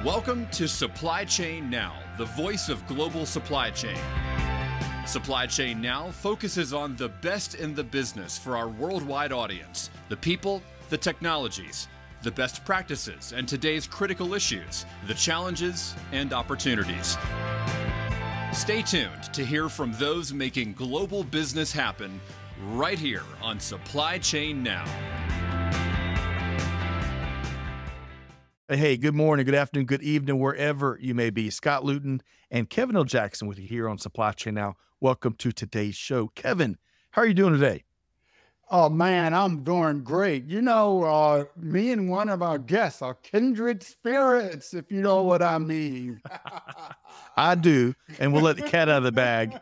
Welcome to Supply Chain Now, the voice of global supply chain. Supply Chain Now focuses on the best in the business for our worldwide audience, the people, the technologies, the best practices, and today's critical issues, the challenges and opportunities. Stay tuned to hear from those making global business happen right here on Supply Chain Now. Hey, good morning, good afternoon, good evening, wherever you may be. Scott Luton and Kevin L. Jackson with you here on Supply Chain Now. Welcome to today's show. Kevin, how are you doing today? Oh, man, I'm doing great. You know, me and one of our guests are kindred spirits, if you know what I mean. I do, and we'll let the cat out of the bag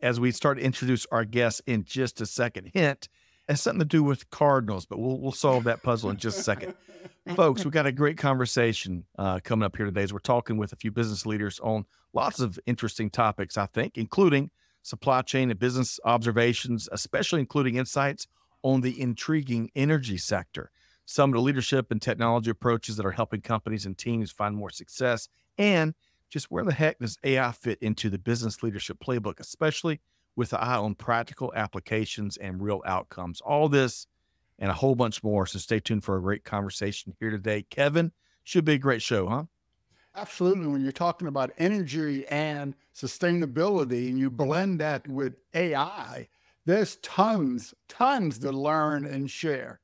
as we start to introduce our guests in just a second. Hint, it has something to do with Cardinals, but we'll solve that puzzle in just a second. Folks, we've got a great conversation coming up here today as we're talking with a few business leaders on lots of interesting topics, I think, including supply chain and business observations, especially including insights on the intriguing energy sector, some of the leadership and technology approaches that are helping companies and teams find more success, and just where the heck does AI fit into the business leadership playbook, especially with the eye on practical applications and real outcomes. All this and a whole bunch more. So stay tuned for a great conversation here today. Kevin, should be a great show, huh? Absolutely. When you're talking about energy and sustainability and you blend that with AI, there's tons to learn and share.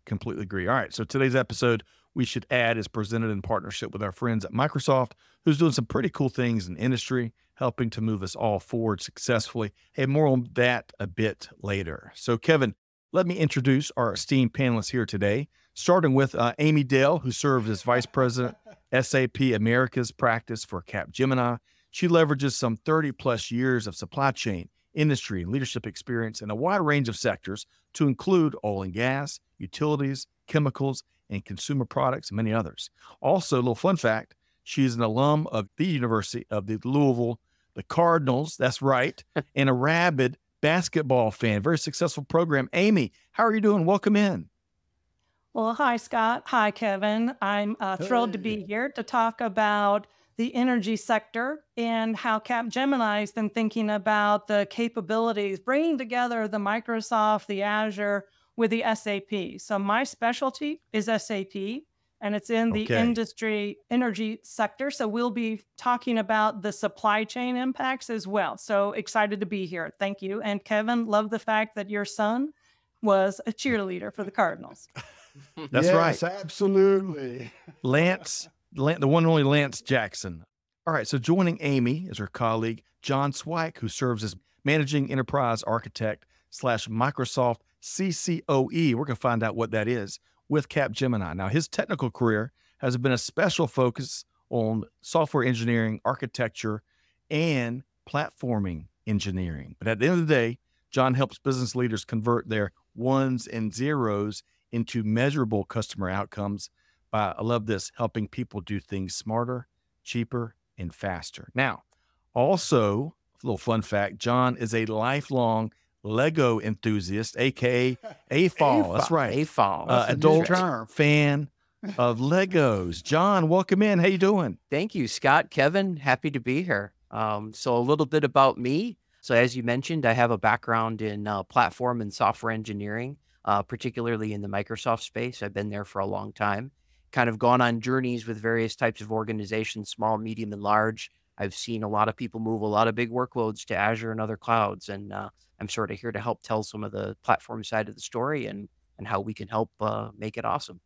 Completely agree. All right. So today's episode, we should add, is presented in partnership with our friends at Microsoft, who's doing some pretty cool things in industry, helping to move us all forward successfully. Hey, more on that a bit later. So Kevin, let me introduce our esteemed panelists here today, starting with Amy Dale, who serves as Vice President, SAP America's practice for Capgemini. She leverages some 30-plus years of supply chain, industry, and leadership experience in a wide range of sectors to include oil and gas, utilities, chemicals, and consumer products, and many others. Also, a little fun fact, she's an alum of the University of Louisville, the Cardinals, that's right, and a rabid basketball fan, very successful program. Amy, how are you doing? Welcome in. Well, hi, Scott. Hi, Kevin. I'm thrilled to be here to talk about the energy sector and how Capgemini has been thinking about the capabilities, bringing together the Microsoft, the Azure with the SAP. So my specialty is SAP, and it's in the industry energy sector. So we'll be talking about the supply chain impacts as well. So excited to be here. Thank you. And Kevin, love the fact that your son was a cheerleader for the Cardinals. That's right. Yes, absolutely. Lance, the one and only Lance Jackson. All right. So joining Amy is her colleague, John Swike, who serves as Managing Enterprise Architect / Microsoft CCOE. We're going to find out what that is with Capgemini. Now, his technical career has been a special focus on software engineering, architecture, and platforming engineering. But at the end of the day, John helps business leaders convert their ones and zeros into measurable customer outcomes by, I love this, helping people do things smarter, cheaper, and faster. Now, also, a little fun fact, John is a lifelong Lego enthusiast, aka AFOL. That's right. AFOL. Adult fan of Legos. John, welcome in. How you doing? Thank you, Scott. Kevin, happy to be here. So a little bit about me. So as you mentioned, I have a background in platform and software engineering, particularly in the Microsoft space. I've been there for a long time, kind of gone on journeys with various types of organizations, small, medium, and large. I've seen a lot of people move a lot of big workloads to Azure and other clouds, and I'm sort of here to help tell some of the platform side of the story and how we can help make it awesome.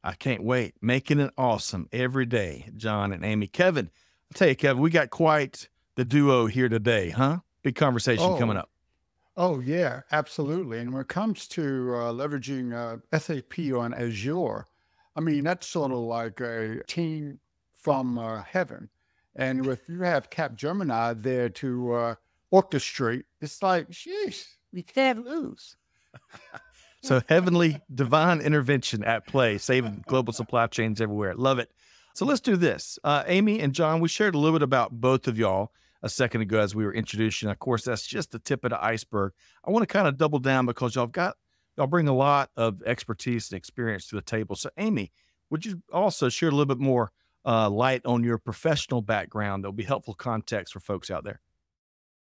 I can't wait. Making it awesome every day, John and Amy. Kevin, I'll tell you, Kevin, we got quite the duo here today, huh? Big conversation coming up. Oh, yeah, absolutely. And when it comes to leveraging SAP on Azure, I mean, that's sort of like a team from heaven. And if you have Capgemini there to orchestrate, it's like, sheesh, we can't lose. So heavenly divine intervention at play, saving global supply chains everywhere. Love it. So let's do this. Amy and John, we shared a little bit about both of y'all a second ago as we were introducing. Of course, that's just the tip of the iceberg. I want to kind of double down because y'all bring a lot of expertise and experience to the table. So Amy, would you also share a little bit more light on your professional background. That'll be helpful context for folks out there.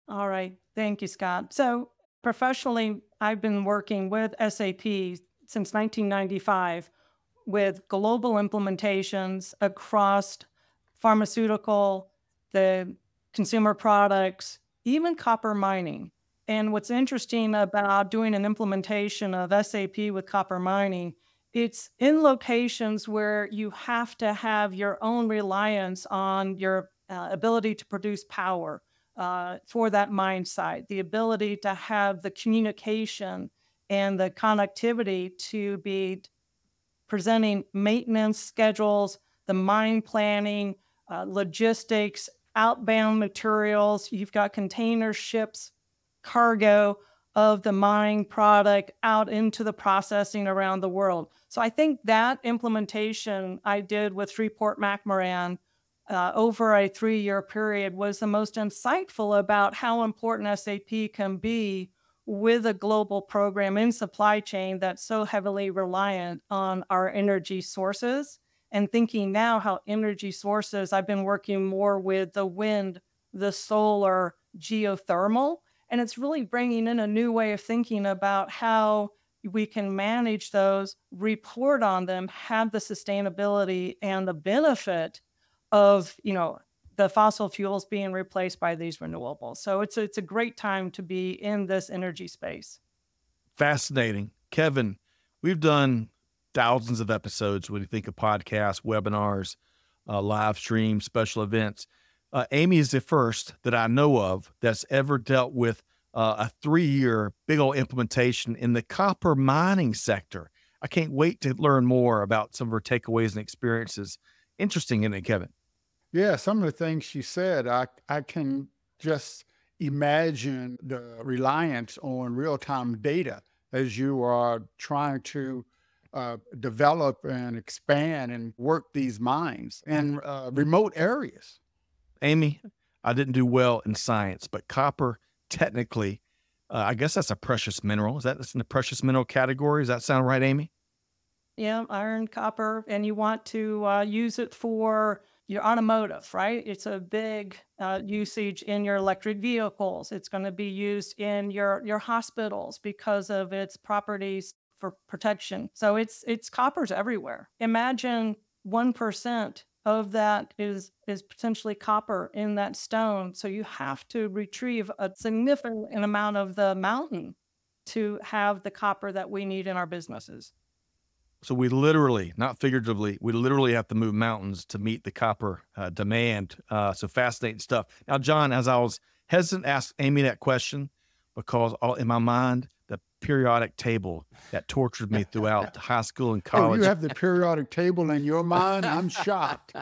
All right. Thank you, Scott. So professionally, I've been working with SAP since 1995 with global implementations across pharmaceutical, the consumer products, even copper mining. And what's interesting about doing an implementation of SAP with copper mining, it's in locations where you have to have your own reliance on your ability to produce power for that mine site, the ability to have the communication and the connectivity to be presenting maintenance schedules, the mine planning, logistics, outbound materials. You've got container ships, cargo of the mine product out into the processing around the world. So I think that implementation I did with Freeport-McMoRan over a 3-year period was the most insightful about how important SAP can be with a global program in supply chain that's so heavily reliant on our energy sources. And thinking now how energy sources, I've been working more with the wind, the solar, geothermal, and it's really bringing in a new way of thinking about how we can manage those, report on them, have the sustainability and the benefit of, the fossil fuels being replaced by these renewables. So it's a great time to be in this energy space. Fascinating. Kevin, we've done thousands of episodes when you think of podcasts, webinars, live streams, special events. Amy is the first that I know of that's ever dealt with a 3-year big old implementation in the copper mining sector. I can't wait to learn more about some of her takeaways and experiences. Interesting, isn't it, Kevin? Yeah, some of the things she said, I can just imagine the reliance on real-time data as you are trying to develop and expand and work these mines in remote areas. Amy, I didn't do well in science, but copper, technically, I guess that's a precious mineral. That's in the precious mineral category? Does that sound right, Amy? Yeah, iron, copper, and you want to use it for your automotive, right? It's a big usage in your electric vehicles. It's going to be used in your hospitals because of its properties for protection. So it's copper's everywhere. Imagine 1% of that is potentially copper in that stone. So you have to retrieve a significant amount of the mountain to have the copper that we need in our businesses. So we literally, not figuratively, we literally have to move mountains to meet the copper demand. So fascinating stuff. Now, John, as I was hesitant to ask Amy that question, because in my mind, the periodic table that tortured me throughout high school and college. Oh, you have the periodic table in your mind? I'm shocked.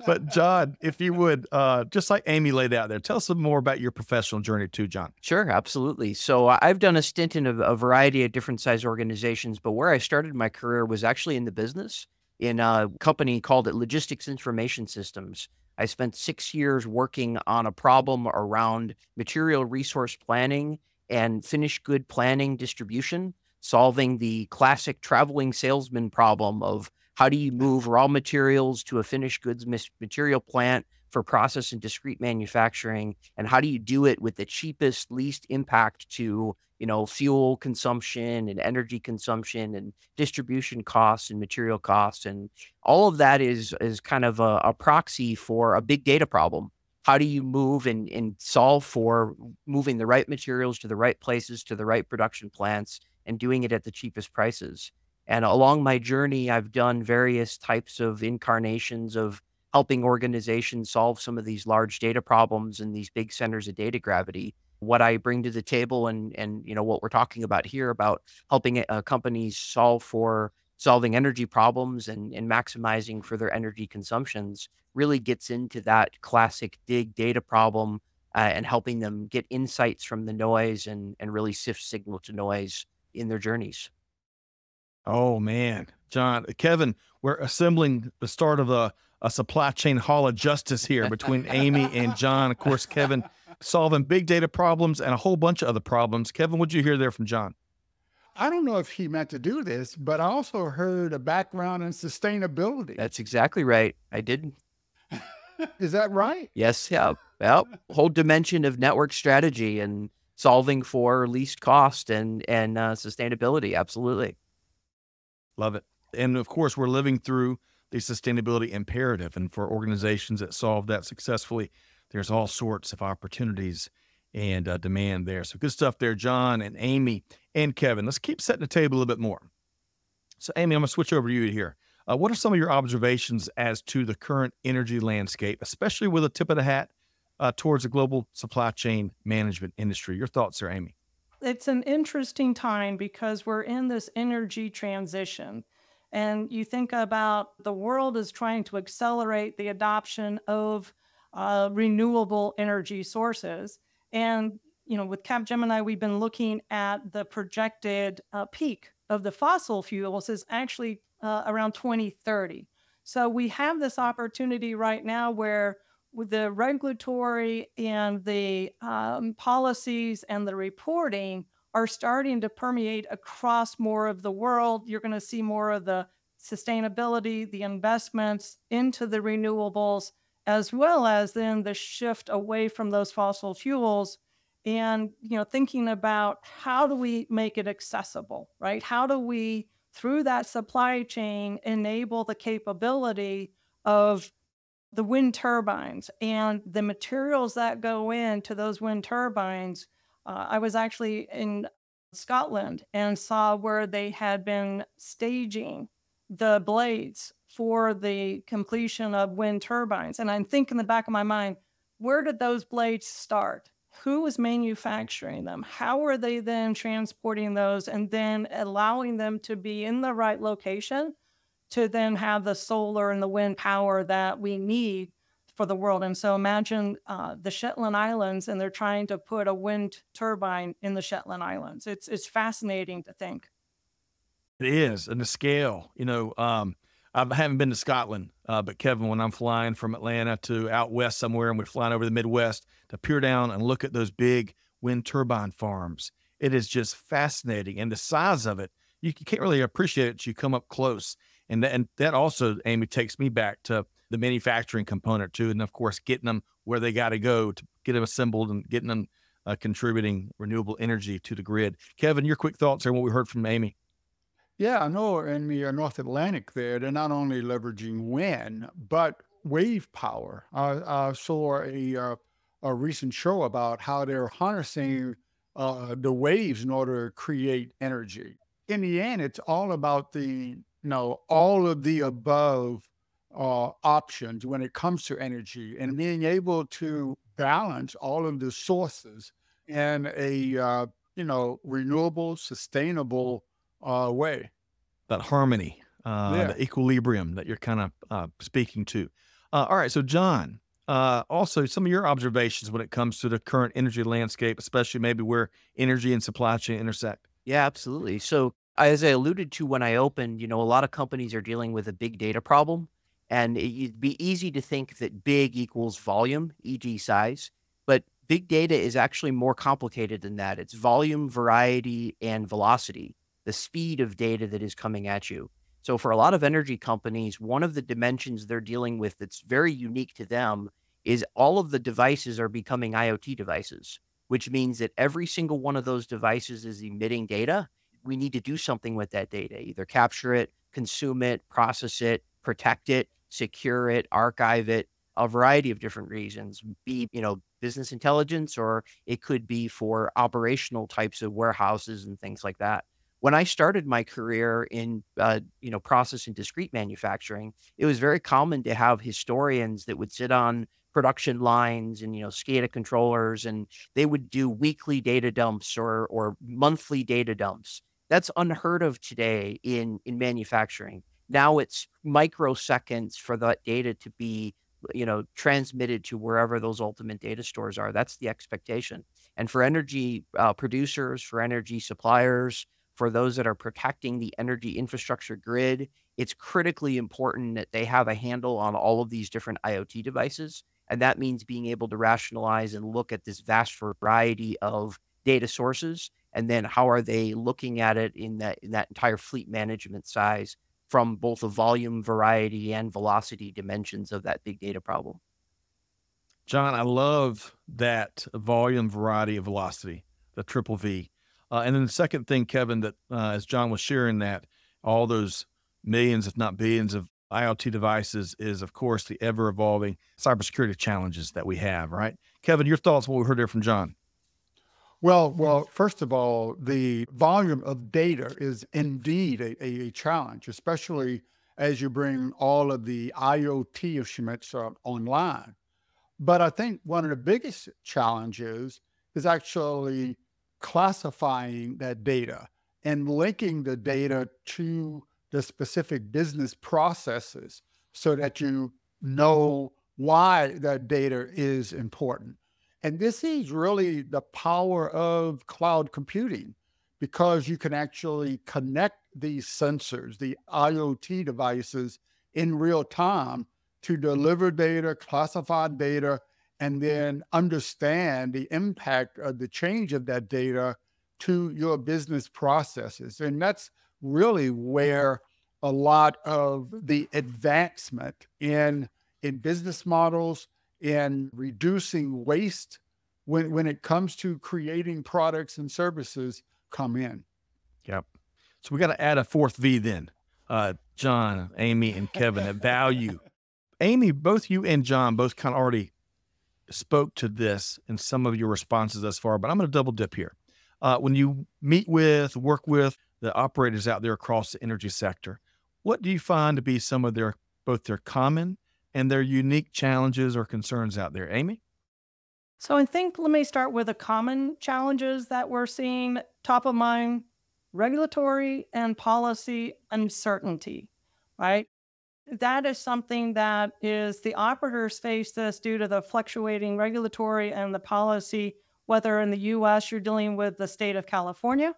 But John, if you would, just like Amy laid out there, tell us some more about your professional journey too, John. Sure, absolutely. So I've done a stint in a variety of different size organizations, but where I started my career was actually in the business in a company called Logistics Information Systems. I spent 6 years working on a problem around material resource planning and finished good planning distribution, solving the classic traveling salesman problem of how do you move raw materials to a finished goods material plant for process and discrete manufacturing, and how do you do it with the cheapest, least impact to fuel consumption and energy consumption and distribution costs and material costs. And all of that is kind of a proxy for a big data problem. How do you move and solve for moving the right materials to the right places, to the right production plants, and doing it at the cheapest prices? And along my journey, I've done various types of incarnations of helping organizations solve some of these large data problems and these big centers of data gravity. What I bring to the table and what we're talking about here about helping companies solving energy problems and maximizing for their energy consumptions really gets into that classic big data problem and helping them get insights from the noise and really sift signal to noise in their journeys. Oh, man. John, Kevin, we're assembling the start of a supply chain hall of justice here between Amy and John. Of course, Kevin solving big data problems and a whole bunch of other problems. Kevin, what'd you hear there from John? I don't know if he meant to do this, but I also heard a background in sustainability. That's exactly right. I did. Is that right? Yes. Yeah. Well, whole dimension of network strategy and solving for least cost and sustainability. Absolutely. Love it. And of course, we're living through the sustainability imperative. And for organizations that solve that successfully, there's all sorts of opportunities and demand there. So good stuff there, John and Amy and Kevin. Let's keep setting the table a little bit more. So, Amy, I'm going to switch over to you here. What are some of your observations as to the current energy landscape, especially with a tip of the hat towards the global supply chain management industry? Your thoughts there, Amy? It's an interesting time because we're in this energy transition. And you think about the world is trying to accelerate the adoption of renewable energy sources. And, with Capgemini, we've been looking at the projected peak of the fossil fuels is actually around 2030. So we have this opportunity right now where with the regulatory and the policies and the reporting are starting to permeate across more of the world. You're going to see more of the sustainability, the investments into the renewables, as well as then the shift away from those fossil fuels. And, thinking about how do we make it accessible, right? How do we, through that supply chain, enable the capability of the wind turbines and the materials that go into those wind turbines. I was actually in Scotland and saw where they had been staging the blades for the completion of wind turbines. And I'm thinking in the back of my mind, where did those blades start? Who was manufacturing them? How are they then transporting those and then allowing them to be in the right location to then have the solar and the wind power that we need for the world? And so imagine the Shetland Islands, and they're trying to put a wind turbine in the Shetland Islands. It's fascinating to think. It is, and the scale. I haven't been to Scotland, but Kevin, when I'm flying from Atlanta to out west somewhere, and we're flying over the Midwest to peer down and look at those big wind turbine farms, it is just fascinating. And the size of it, you can't really appreciate it until you come up close. And that also, Amy, takes me back to the manufacturing component too. And of course, getting them where they got to go to get them assembled and getting them contributing renewable energy to the grid. Kevin, your quick thoughts on what we heard from Amy. Yeah, I know in the North Atlantic there, they're not only leveraging wind, but wave power. I saw a recent show about how they're harnessing the waves in order to create energy. In the end, it's all about all of the above options when it comes to energy and being able to balance all of the sources in a, renewable, sustainable way. That harmony, Yeah. the equilibrium that you're kind of speaking to. All right, so John, also some of your observations when it comes to the current energy landscape, especially maybe where energy and supply chain intersect. Yeah, absolutely. So as I alluded to when I opened, a lot of companies are dealing with a big data problem, and it'd be easy to think that big equals volume, e.g. size, but big data is actually more complicated than that. It's volume, variety, and velocity, the speed of data that is coming at you. So for a lot of energy companies, one of the dimensions they're dealing with that's very unique to them is all of the devices are becoming IoT devices, which means that every single one of those devices is emitting data. We need to do something with that data, either capture it, consume it, process it, protect it, secure it, archive it, a variety of different reasons, be, business intelligence, or it could be for operational types of warehouses and things like that. When I started my career in, process and discrete manufacturing, it was very common to have historians that would sit on production lines and, SCADA controllers, and they would do weekly data dumps or monthly data dumps. That's unheard of today in manufacturing. Now it's microseconds for that data to be, transmitted to wherever those ultimate data stores are. That's the expectation. And for energy producers, for energy suppliers, for those that are protecting the energy infrastructure grid, it's critically important that they have a handle on all of these different IoT devices. And that means being able to rationalize and look at this vast variety of data sources And then how are they looking at it in that entire fleet management size from both the volume, variety, and velocity dimensions of that big data problem? John, I love that volume, variety, and velocity, the triple V. And then the second thing, Kevin, that as John was sharing that, all those millions, if not billions of IoT devices is, of course, the ever-evolving cybersecurity challenges that we have, right? Kevin, your thoughts on what we heard there from John? Well, first of all, the volume of data is indeed a challenge, especially as you bring all of the IoT instruments online. But I think one of the biggest challenges is actually classifying that data and linking the data to the specific business processes so that you know why that data is important. And this is really the power of cloud computing, because you can actually connect these sensors, the IoT devices, in real time to deliver data, classify data, and then understand the impact of the change of that data to your business processes. And that's really where a lot of the advancement in business models, in reducing waste when it comes to creating products and services come in. Yep. So we got to add a fourth V then. John, Amy, and Kevin, at value. Amy, both you and John both kind of already spoke to this in some of your responses thus far, but I'm going to double dip here. When you meet with, work with the operators out there across the energy sector, what do you find to be some of both their common and their unique challenges or concerns out there? Amy? So I think let me start with the common challenges that we're seeing top of mind: regulatory and policy uncertainty, right? That is something that is the operators face this due to the fluctuating regulatory and the policy, whether in the US you're dealing with the state of California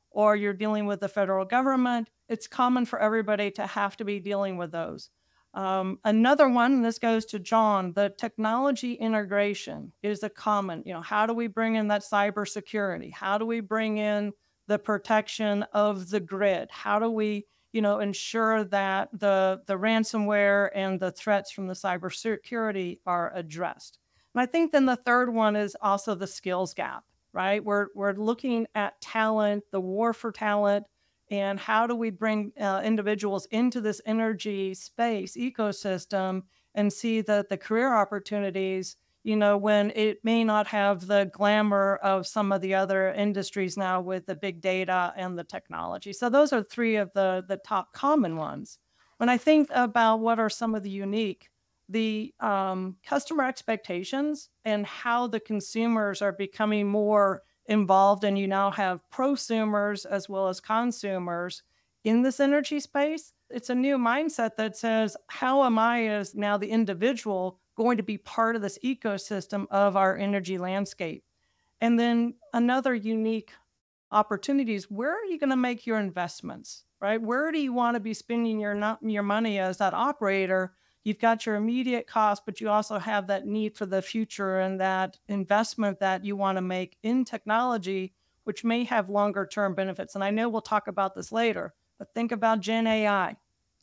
or you're dealing with the federal government. It's common for everybody to have to be dealing with those. Another one, and this goes to John, the technology integration is a common, how do we bring in that cybersecurity? How do we bring in the protection of the grid? How do we, ensure that the ransomware and the threats from the cybersecurity are addressed? And I think then the third one is also the skills gap, right? We're looking at talent, the war for talent, and how do we bring individuals into this energy space ecosystem and see the career opportunities, when it may not have the glamour of some of the other industries now with the big data and the technology. So those are three of the top common ones. When I think about what are some of the unique, the customer expectations and how the consumers are becoming more involved, and you now have prosumers as well as consumers in this energy space. It's a new mindset that says, how am I as now the individual going to be part of this ecosystem of our energy landscape? And then another unique opportunity is, where are you going to make your investments, right? Where do you want to be spending your money as that operator? You've got your immediate cost, but you also have that need for the future and that investment that you want to make in technology, which may have longer term benefits. And I know we'll talk about this later, but think about Gen AI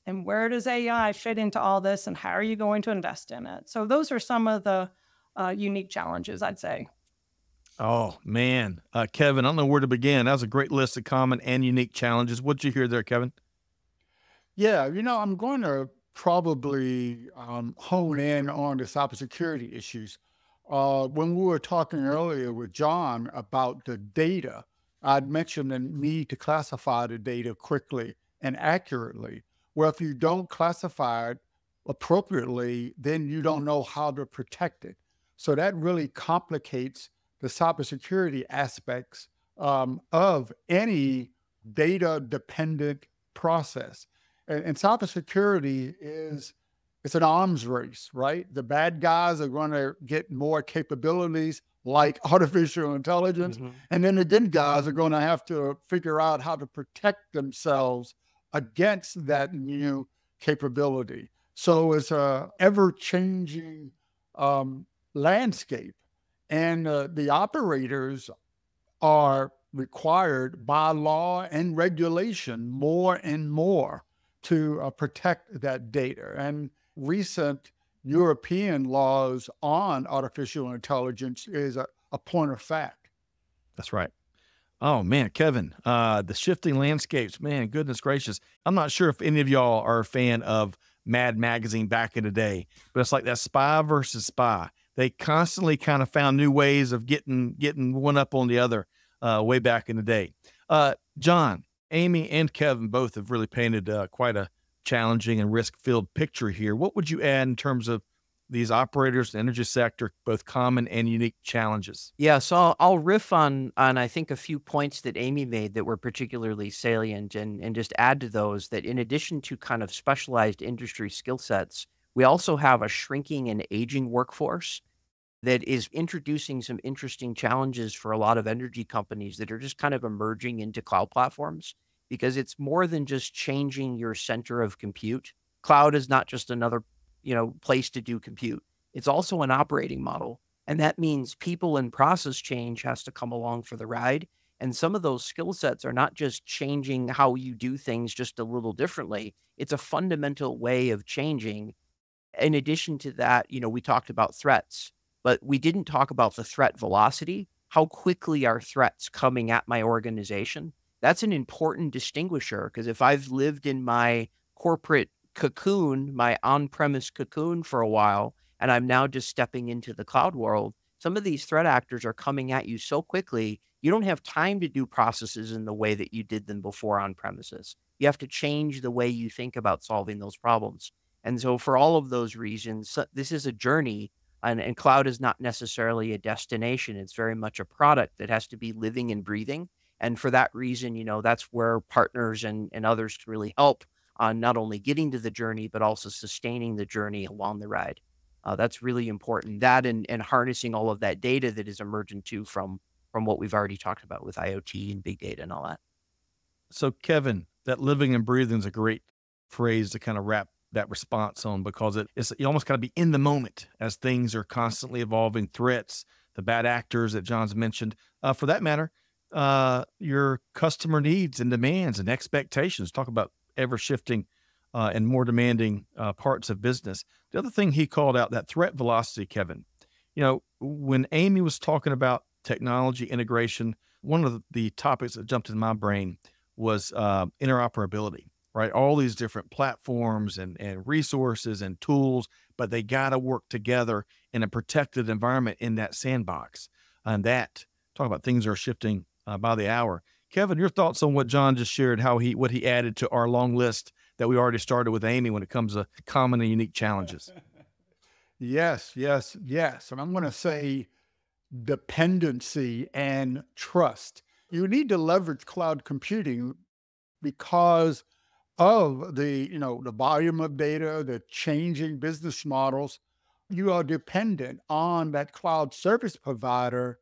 and where does AI fit into all this and how are you going to invest in it? So those are some of the unique challenges, I'd say. Oh, man. Kevin, I don't know where to begin. That was a great list of common and unique challenges. What'd you hear there, Kevin? Yeah, I'm going to probably hone in on the cybersecurity issues. When we were talking earlier with John about the data, I'd mentioned the need to classify the data quickly and accurately. Well, if you don't classify it appropriately, then you don't know how to protect it. So that really complicates the cybersecurity aspects of any data-dependent process. And cybersecurity it's an arms race, right? The bad guys are going to get more capabilities like artificial intelligence. Mm-hmm. And then the good guys are going to have to figure out how to protect themselves against that new capability. So it's a ever-changing landscape. And the operators are required by law and regulation more and more to protect that data. And recent European laws on artificial intelligence is a point of fact. That's right. Oh man, Kevin, the shifting landscapes, man, goodness gracious. I'm not sure if any of y'all are a fan of Mad Magazine back in the day, but it's like that spy versus spy. They constantly kind of found new ways of getting one up on the other way back in the day. John, Amy, and Kevin both have really painted quite a challenging and risk-filled picture here. What would you add in terms of these operators, the energy sector, both common and unique challenges? Yeah, so I'll riff on I think a few points that Amy made that were particularly salient, and just add to those that in addition to kind of specialized industry skill sets, we also have a shrinking and aging workforce that is introducing some interesting challenges for a lot of energy companies that are just kind of emerging into cloud platforms, because it's more than just changing your center of compute. Cloud is not just another place to do compute. It's also an operating model. And that means people and process change has to come along for the ride. And some of those skill sets are not just changing how you do things just a little differently. It's a fundamental way of changing. In addition to that, we talked about threats, but we didn't talk about the threat velocity. How quickly are threats coming at my organization? That's an important distinguisher, because if I've lived in my corporate cocoon, my on-premise cocoon for a while, and I'm now just stepping into the cloud world, some of these threat actors are coming at you so quickly, you don't have time to do processes in the way that you did them before on premises. You have to change the way you think about solving those problems. And so for all of those reasons, this is a journey, and cloud is not necessarily a destination. It's very much a product that has to be living and breathing. And for that reason, that's where partners and others can really help on not only getting to the journey, but also sustaining the journey along the ride. That's really important. That and harnessing all of that data that is emergent too from what we've already talked about with IoT and big data and all that. So Kevin, that living and breathing is a great phrase to kind of wrap that response on, because you almost got to be in the moment as things are constantly evolving, threats, the bad actors that John's mentioned, for that matter, your customer needs and demands and expectations. Talk about ever-shifting and more demanding parts of business. The other thing he called out, that threat velocity, Kevin. When Amy was talking about technology integration, one of the topics that jumped in my brain was interoperability, right? All these different platforms and resources and tools, but they got to work together in a protected environment in that sandbox. And talk about things are shifting by the hour. Kevin, your thoughts on what John just shared, what he added to our long list that we already started with Amy when it comes to common and unique challenges? Yes. And I'm going to say dependency and trust. You need to leverage cloud computing because of the volume of data, the changing business models. You are dependent on that cloud service provider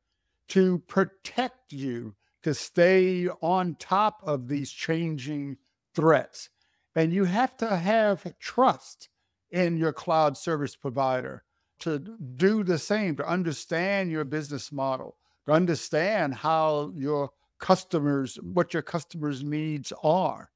to protect you, to stay on top of these changing threats. And you have to have trust in your cloud service provider to do the same, to understand your business model, to understand what your customers' needs are.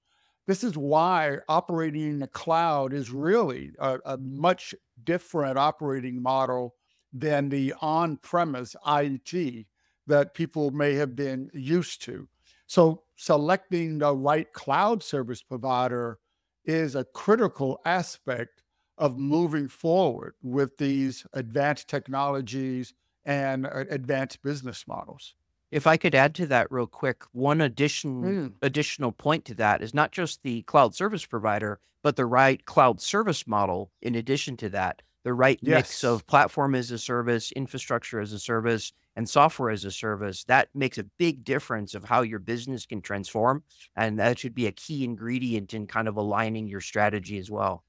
This is why operating in the cloud is really a much different operating model than the on-premise IT that people may have been used to. So selecting the right cloud service provider is a critical aspect of moving forward with these advanced technologies and advanced business models. If I could add to that real quick, one additional point to that is not just the cloud service provider, but the right cloud service model in addition to that, the right mix of platform as a service, infrastructure as a service, and software as a service. That makes a big difference of how your business can transform. And that should be a key ingredient in kind of aligning your strategy as well.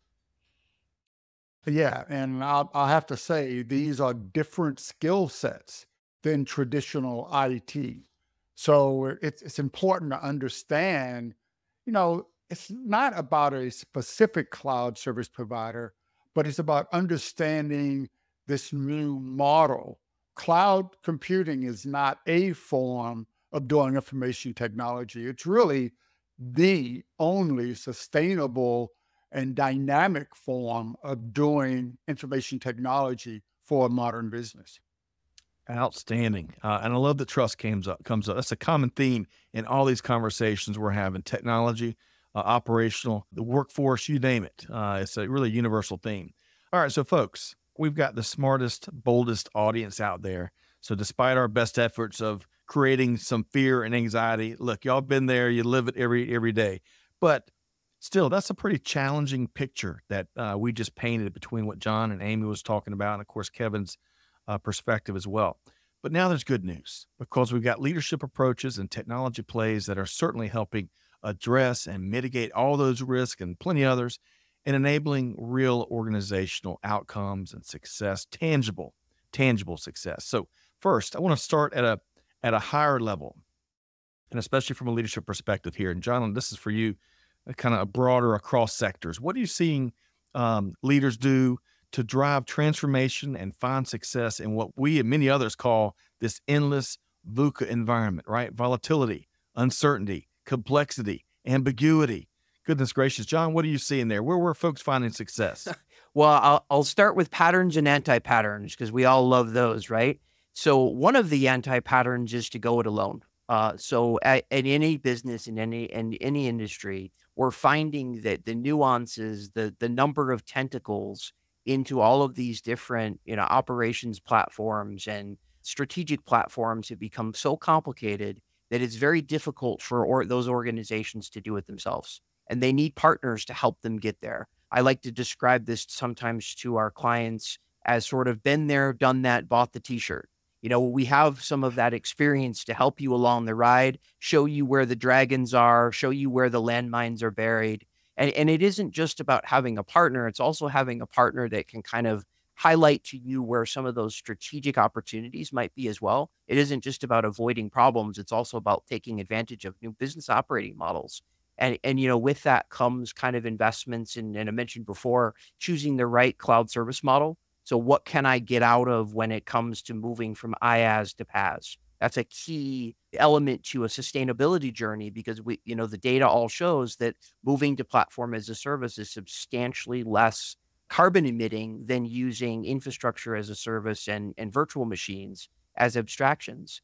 Yeah, and I'll have to say, these are different skill sets than traditional IT. So it's important to understand, it's not about a specific cloud service provider, but it's about understanding this new model. Cloud computing is not a form of doing information technology. It's really the only sustainable and dynamic form of doing information technology for a modern business. Outstanding. And I love that trust comes up. That's a common theme in all these conversations we're having: technology, operational, the workforce, you name it. It's a really universal theme. All right. So folks, we've got the smartest, boldest audience out there. So despite our best efforts of creating some fear and anxiety, look, y'all been there, you live it every day, but still, that's a pretty challenging picture that we just painted between what John and Amy was talking about, and of course, Kevin's perspective as well. But now there's good news, because we've got leadership approaches and technology plays that are certainly helping address and mitigate all those risks and plenty others, and enabling real organizational outcomes and success, tangible success. So first, I want to start at a higher level, and especially from a leadership perspective here. And John, this is for you, kind of broader across sectors. What are you seeing leaders do to drive transformation and find success in what we and many others call this endless VUCA environment, right? Volatility, uncertainty, complexity, ambiguity. Goodness gracious. John, what are you seeing there? Where were folks finding success? Well, I'll start with patterns and anti-patterns, because we all love those, right? So one of the anti-patterns is to go it alone. So in any business, in any industry, we're finding that the nuances, the number of tentacles into all of these different, operations platforms and strategic platforms have become so complicated that it's very difficult for those organizations to do it themselves. And they need partners to help them get there. I like to describe this sometimes to our clients as sort of been there, done that, bought the t-shirt. We have some of that experience to help you along the ride, show you where the dragons are, show you where the landmines are buried. And it isn't just about having a partner. It's also having a partner that can kind of highlight to you where some of those strategic opportunities might be as well. It isn't just about avoiding problems. It's also about taking advantage of new business operating models. And with that comes kind of investments. And I mentioned before, choosing the right cloud service model. So what can I get out of when it comes to moving from IaaS to PaaS? That's a key element to a sustainability journey, because the data all shows that moving to platform as a service is substantially less carbon emitting than using infrastructure as a service and virtual machines as abstractions.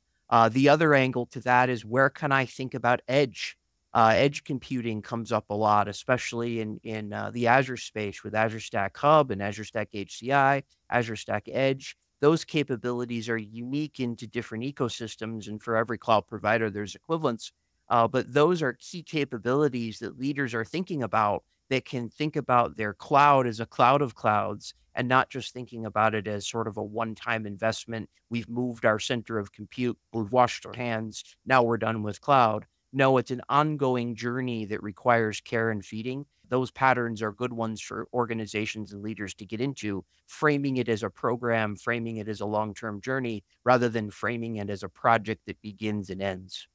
The other angle to that is, where can I think about edge? Edge computing comes up a lot, especially in the Azure space with Azure Stack Hub and Azure Stack HCI, Azure Stack Edge. Those capabilities are unique into different ecosystems, and for every cloud provider, there's equivalents. But those are key capabilities that leaders are thinking about, that can think about their cloud as a cloud of clouds, and not just thinking about it as sort of a one-time investment. We've moved our center of compute, we've washed our hands, now we're done with cloud. No, it's an ongoing journey that requires care and feeding. Those patterns are good ones for organizations and leaders to get into, framing it as a program, framing it as a long-term journey, rather than framing it as a project that begins and ends.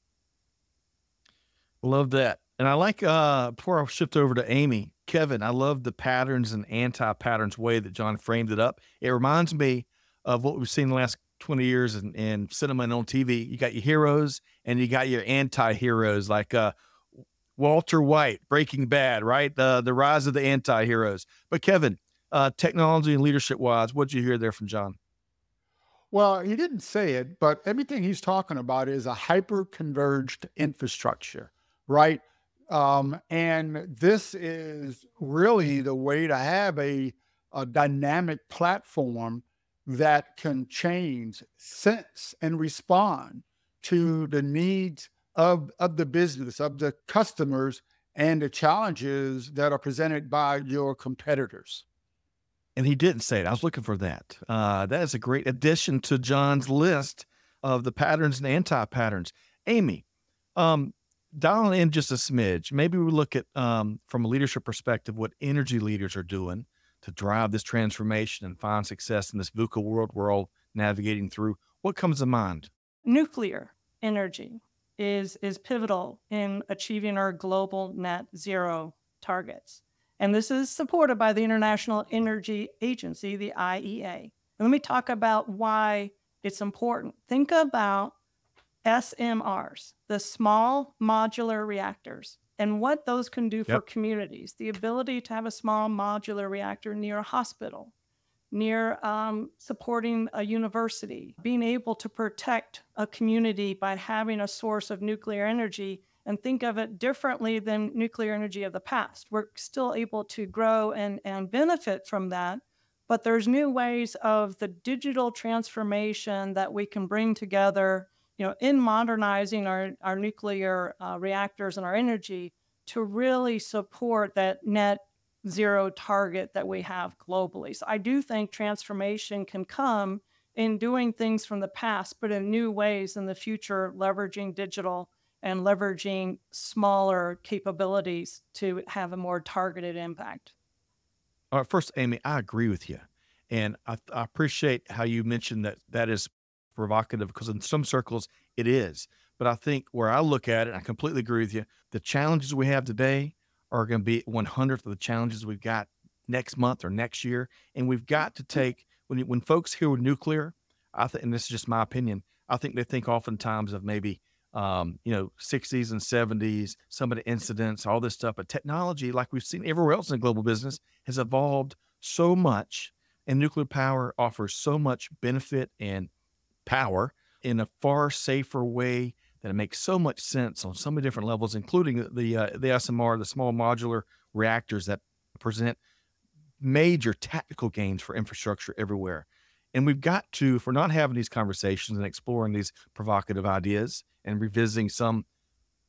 Love that. And I like, before I shift over to Amy, Kevin, I love the patterns and anti-patterns way that John framed it up. It reminds me of what we've seen the last 20 years in cinema and on TV. You got your heroes and you got your anti-heroes, like Walter White, Breaking Bad, right? The rise of the anti-heroes. But Kevin, technology and leadership wise, what'd you hear there from John? Well, he didn't say it, but everything he's talking about is a hyper-converged infrastructure, right? And this is really the way to have a dynamic platform that can change, sense, and respond to the needs of the business, of the customers, and the challenges that are presented by your competitors. And he didn't say it. I was looking for that. That is a great addition to John's list of the patterns and anti-patterns. Amy, dialing in just a smidge, maybe we look at, from a leadership perspective, what energy leaders are doing to drive this transformation and find success in this VUCA world we're all navigating through. What comes to mind? Nuclear energy is pivotal in achieving our global net zero targets. And this is supported by the International Energy Agency, the IEA. And let me talk about why it's important. Think about SMRs, the small modular reactors, and what those can do for Yep. communities. The ability to have a small modular reactor near a hospital, near supporting a university, being able to protect a community by having a source of nuclear energy and think of it differently than nuclear energy of the past. We're still able to grow and benefit from that, but there's new ways of the digital transformation that we can bring together, in modernizing our nuclear reactors and our energy to really support that net zero target that we have globally. So I do think transformation can come in doing things from the past, but in new ways in the future, leveraging digital and leveraging smaller capabilities to have a more targeted impact. All right, first, Amy, I agree with you. And I appreciate how you mentioned that is provocative because in some circles it is. But I think where I look at it, I completely agree with you. The challenges we have today are going to be 100th of the challenges we've got next month or next year. And we've got to take, when folks hear nuclear, I think, and this is just my opinion, I think they think oftentimes of maybe, 60s and 70s, some of the incidents, all this stuff. But technology, like we've seen everywhere else in global business, has evolved so much. And nuclear power offers so much benefit and power in a far safer way that it makes so much sense on so many different levels, including the SMR, the small modular reactors that present major tactical gains for infrastructure everywhere. And we've got to, if we're not having these conversations and exploring these provocative ideas and revisiting some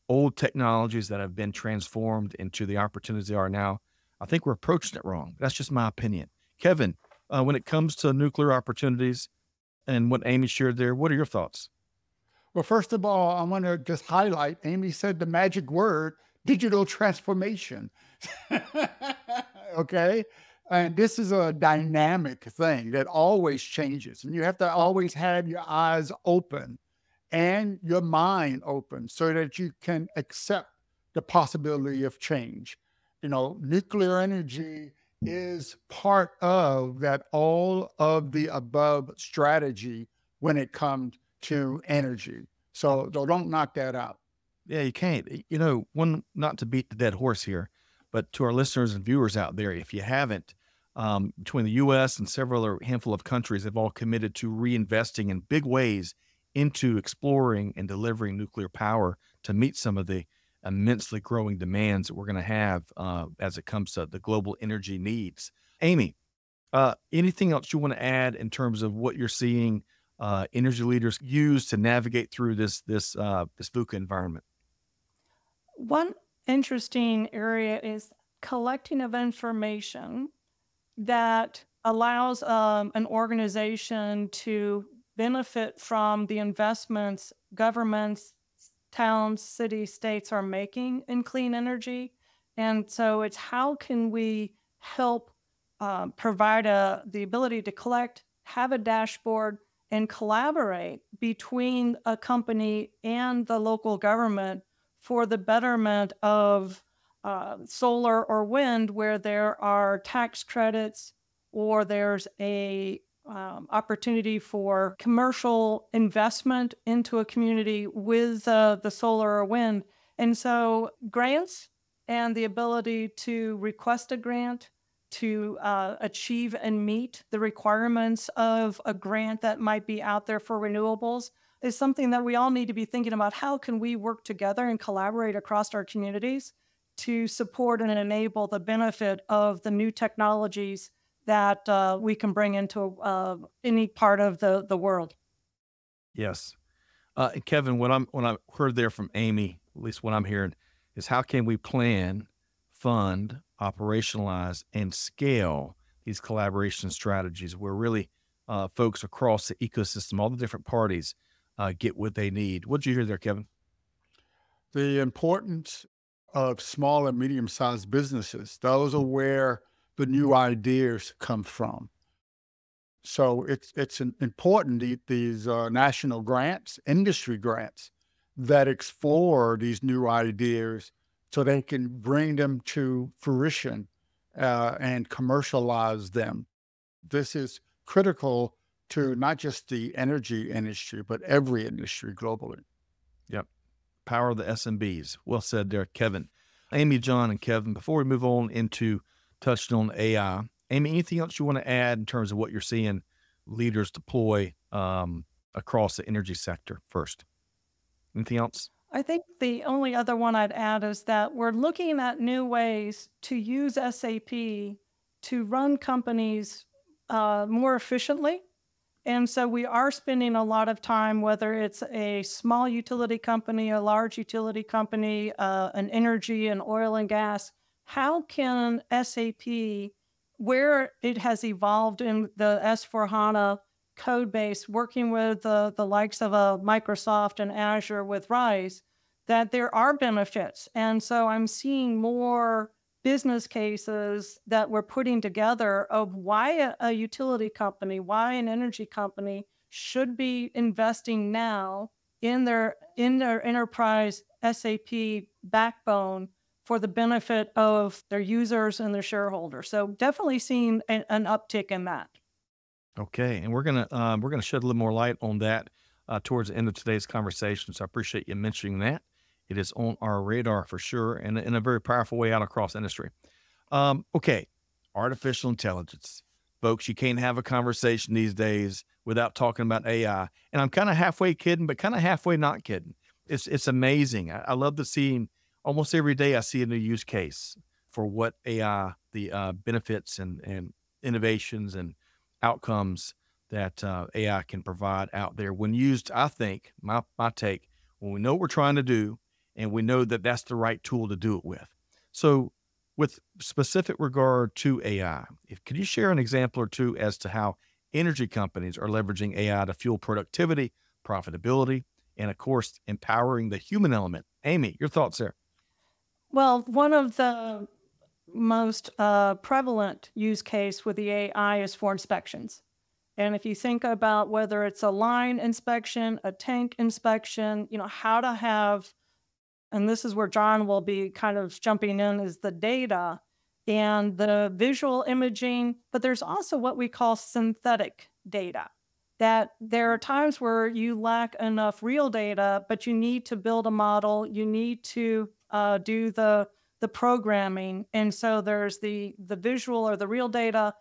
old technologies that have been transformed into the opportunities they are now, I think we're approaching it wrong. That's just my opinion. Kevin, when it comes to nuclear opportunities and what Amy shared there, what are your thoughts? Well, first of all, I want to just highlight, Amy said the magic word, digital transformation. Okay? And this is a dynamic thing that always changes. And you have to always have your eyes open and your mind open so that you can accept the possibility of change. Nuclear energy is part of that all of the above strategy when it comes to energy. So don't knock that out. Yeah, you can't. One, not to beat the dead horse here, but to our listeners and viewers out there, if you haven't, between the U.S. and several handful of countries have all committed to reinvesting in big ways into exploring and delivering nuclear power to meet some of the immensely growing demands that we're going to have as it comes to the global energy needs. Amy, anything else you want to add in terms of what you're seeing energy leaders use to navigate through this VUCA environment? One interesting area is collecting of information that allows an organization to benefit from the investments governments, towns, cities, states are making in clean energy. And so it's how can we help provide the ability to collect, have a dashboard, and collaborate between a company and the local government for the betterment of solar or wind, where there are tax credits or there's a opportunity for commercial investment into a community with the solar or wind. And so grants and the ability to request a grant to achieve and meet the requirements of a grant that might be out there for renewables is something that we all need to be thinking about. How can we work together and collaborate across our communities to support and enable the benefit of the new technologies that we can bring into any part of the world? Yes. And Kevin, what I heard there from Amy, at least what I'm hearing, is how can we plan, fund, operationalize, and scale these collaboration strategies where really folks across the ecosystem, all the different parties, get what they need. What did you hear there, Kevin? The importance of small and medium-sized businesses. Those are where the new ideas come from. So it's important, these national grants, industry grants, that explore these new ideas so they can bring them to fruition and commercialize them. This is critical to not just the energy industry, but every industry globally. Yep. Power of the SMBs. Well said there, Kevin. Amy, John, and Kevin, before we move on into touching on AI, Amy, anything else you want to add in terms of what you're seeing leaders deploy across the energy sector first? Anything else? I think the only other one I'd add is that we're looking at new ways to use SAP to run companies more efficiently. And so we are spending a lot of time, whether it's a small utility company, a large utility company, an energy and oil and gas, how can SAP, where it has evolved in the S/4HANA code base, working with the likes of Microsoft and Azure with RISE, that there are benefits. And so I'm seeing more business cases that we're putting together of why a utility company, why an energy company should be investing now in their enterprise SAP backbone for the benefit of their users and their shareholders. So definitely seeing an uptick in that. Okay, and we're gonna shed a little more light on that towards the end of today's conversation. So I appreciate you mentioning that. It is on our radar for sure, and in a very powerful way out across industry. Okay, artificial intelligence, folks. You can't have a conversation these days without talking about AI. And I'm kind of halfway kidding, but kind of halfway not kidding. It's amazing. I love to see almost every day. I see a new use case for what AI, the benefits and innovations and outcomes that AI can provide out there when used. I think my take, when we know what we're trying to do and we know that that's the right tool to do it with. So with specific regard to AI, could you share an example or two as to how energy companies are leveraging AI to fuel productivity, profitability, and of course, empowering the human element? Amy, your thoughts there. Well, one of the most prevalent use case with the AI is for inspections. And if you think about whether it's a line inspection, a tank inspection, how to have, and this is where John will be kind of jumping in, is the data and the visual imaging, but there's also what we call synthetic data. That there are times where you lack enough real data, but you need to build a model, you need to do the programming. And so there's the visual or the real data,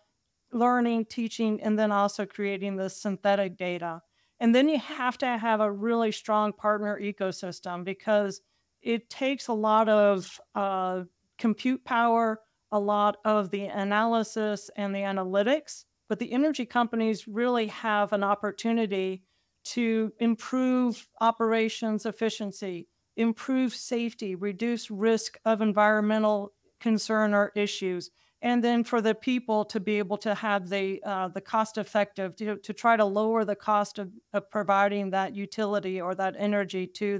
learning, teaching, and then also creating the synthetic data. And then you have to have a really strong partner ecosystem because it takes a lot of compute power, a lot of the analysis and the analytics, but the energy companies really have an opportunity to improve operations efficiency, improve safety, reduce risk of environmental concern or issues, and then for the people to be able to have the cost effective, to try to lower the cost of providing that utility or that energy to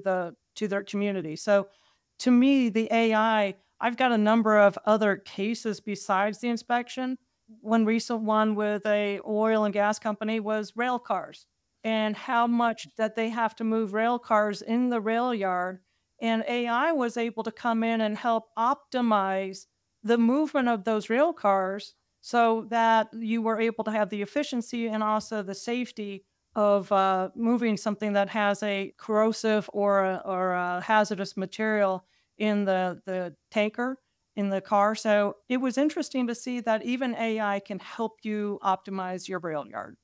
their community. So to me, the AI, I've got a number of other cases besides the inspection. One recent one with a oil and gas company was rail cars and how much that they have to move rail cars in the rail yard. And AI was able to come in and help optimize the movement of those rail cars so that you were able to have the efficiency and also the safety of moving something that has a corrosive or a hazardous material in the tanker in the car. So it was interesting to see that even AI can help you optimize your rail yard.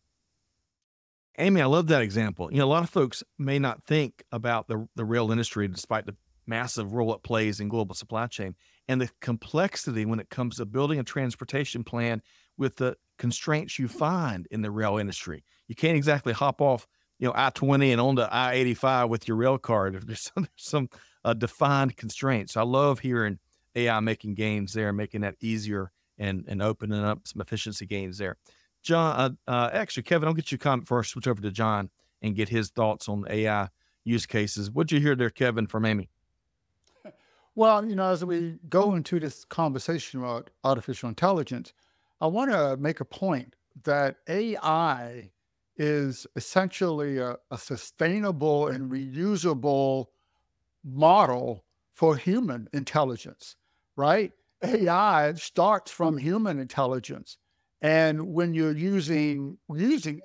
Amy, I love that example. A lot of folks may not think about the rail industry despite the massive role it plays in global supply chain and the complexity when it comes to building a transportation plan with the constraints you find in the rail industry. You can't exactly hop off, I-20 and onto I-85 with your rail car. There's some defined constraints. So I love hearing AI making gains there, making that easier and opening up some efficiency gains there. John, actually, Kevin, I'll get your comment first, switch over to John and get his thoughts on AI use cases. What'd you hear there, Kevin, from Amy? Well, as we go into this conversation about artificial intelligence, I want to make a point that AI is essentially a sustainable and reusable model for human intelligence, right? AI starts from human intelligence. And when you're using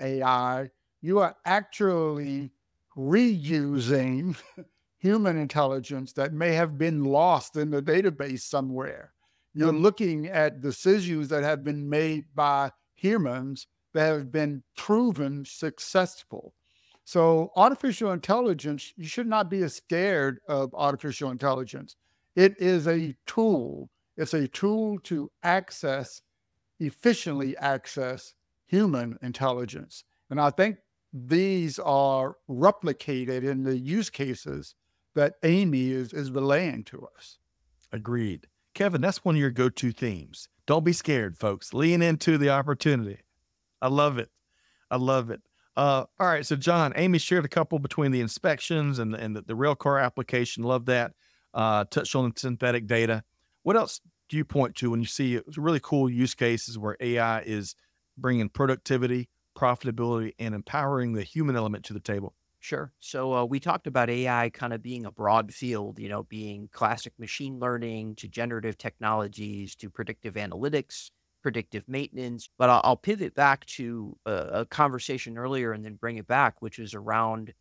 AI, you are actually reusing human intelligence that may have been lost in the database somewhere. You're looking at decisions that have been made by humans that have been proven successful. So artificial intelligence, you should not be scared of artificial intelligence. It is a tool. It's a tool to efficiently access human intelligence. And I think these are replicated in the use cases that Amy is relaying to us. Agreed. Kevin, that's one of your go-to themes. Don't be scared, folks. Lean into the opportunity. I love it. I love it. All right. So John, Amy shared a couple between the inspections and the rail car application. Love that. Touched on synthetic data. What else do you point to when you see really cool use cases where AI is bringing productivity, profitability, and empowering the human element to the table? Sure. So we talked about AI kind of being a broad field, being classic machine learning to generative technologies to predictive analytics, predictive maintenance. But I'll pivot back to a conversation earlier and then bring it back, which is around,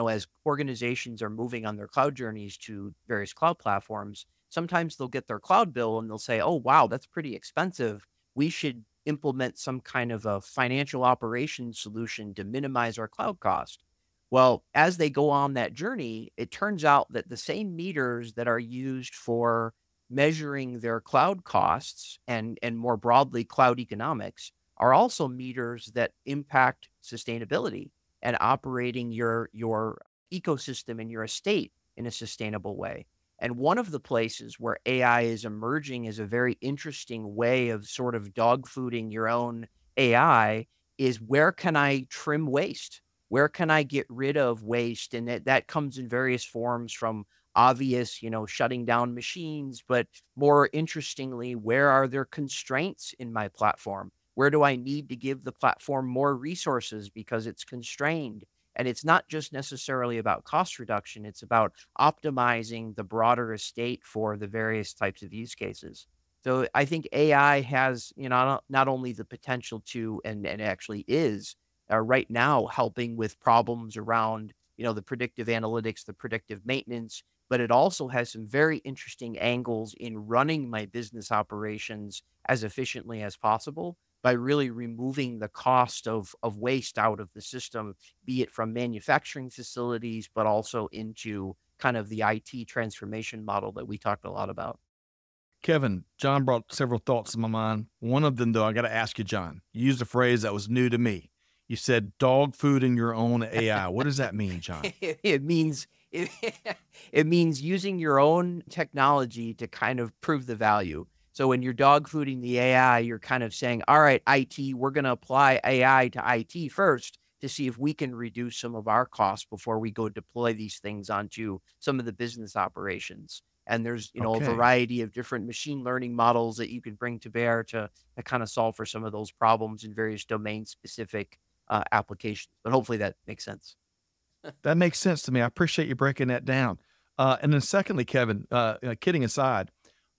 as organizations are moving on their cloud journeys to various cloud platforms, sometimes they'll get their cloud bill and they'll say, oh, wow, that's pretty expensive. We should implement some kind of a financial operations solution to minimize our cloud cost. Well, as they go on that journey, it turns out that the same meters that are used for measuring their cloud costs and more broadly cloud economics are also meters that impact sustainability and operating your ecosystem and your estate in a sustainable way. And one of the places where AI is emerging as a very interesting way of sort of dog fooding your own AI is, where can I trim waste? Where can I get rid of waste? And that comes in various forms, from obvious, shutting down machines, but more interestingly, where are there constraints in my platform? Where do I need to give the platform more resources because it's constrained? And it's not just necessarily about cost reduction. It's about optimizing the broader estate for the various types of use cases. So I think AI has, not only the potential to, and actually is, right now helping with problems around, the predictive analytics, the predictive maintenance, but it also has some very interesting angles in running my business operations as efficiently as possible by really removing the cost of waste out of the system, be it from manufacturing facilities, but also into kind of the IT transformation model that we talked a lot about. Kevin, John brought several thoughts to my mind. One of them, though, I got to ask you, John. You used a phrase that was new to me. You said dog food in your own AI. What does that mean, John? It means using your own technology to kind of prove the value. So when you're dog fooding the AI, you're kind of saying, all right, IT, we're going to apply AI to IT first to see if we can reduce some of our costs before we go deploy these things onto some of the business operations. And there's, a variety of different machine learning models that you can bring to bear to kind of solve for some of those problems in various domain-specific applications. But hopefully that makes sense. That makes sense to me. I appreciate you breaking that down. And then secondly, Kevin, kidding aside,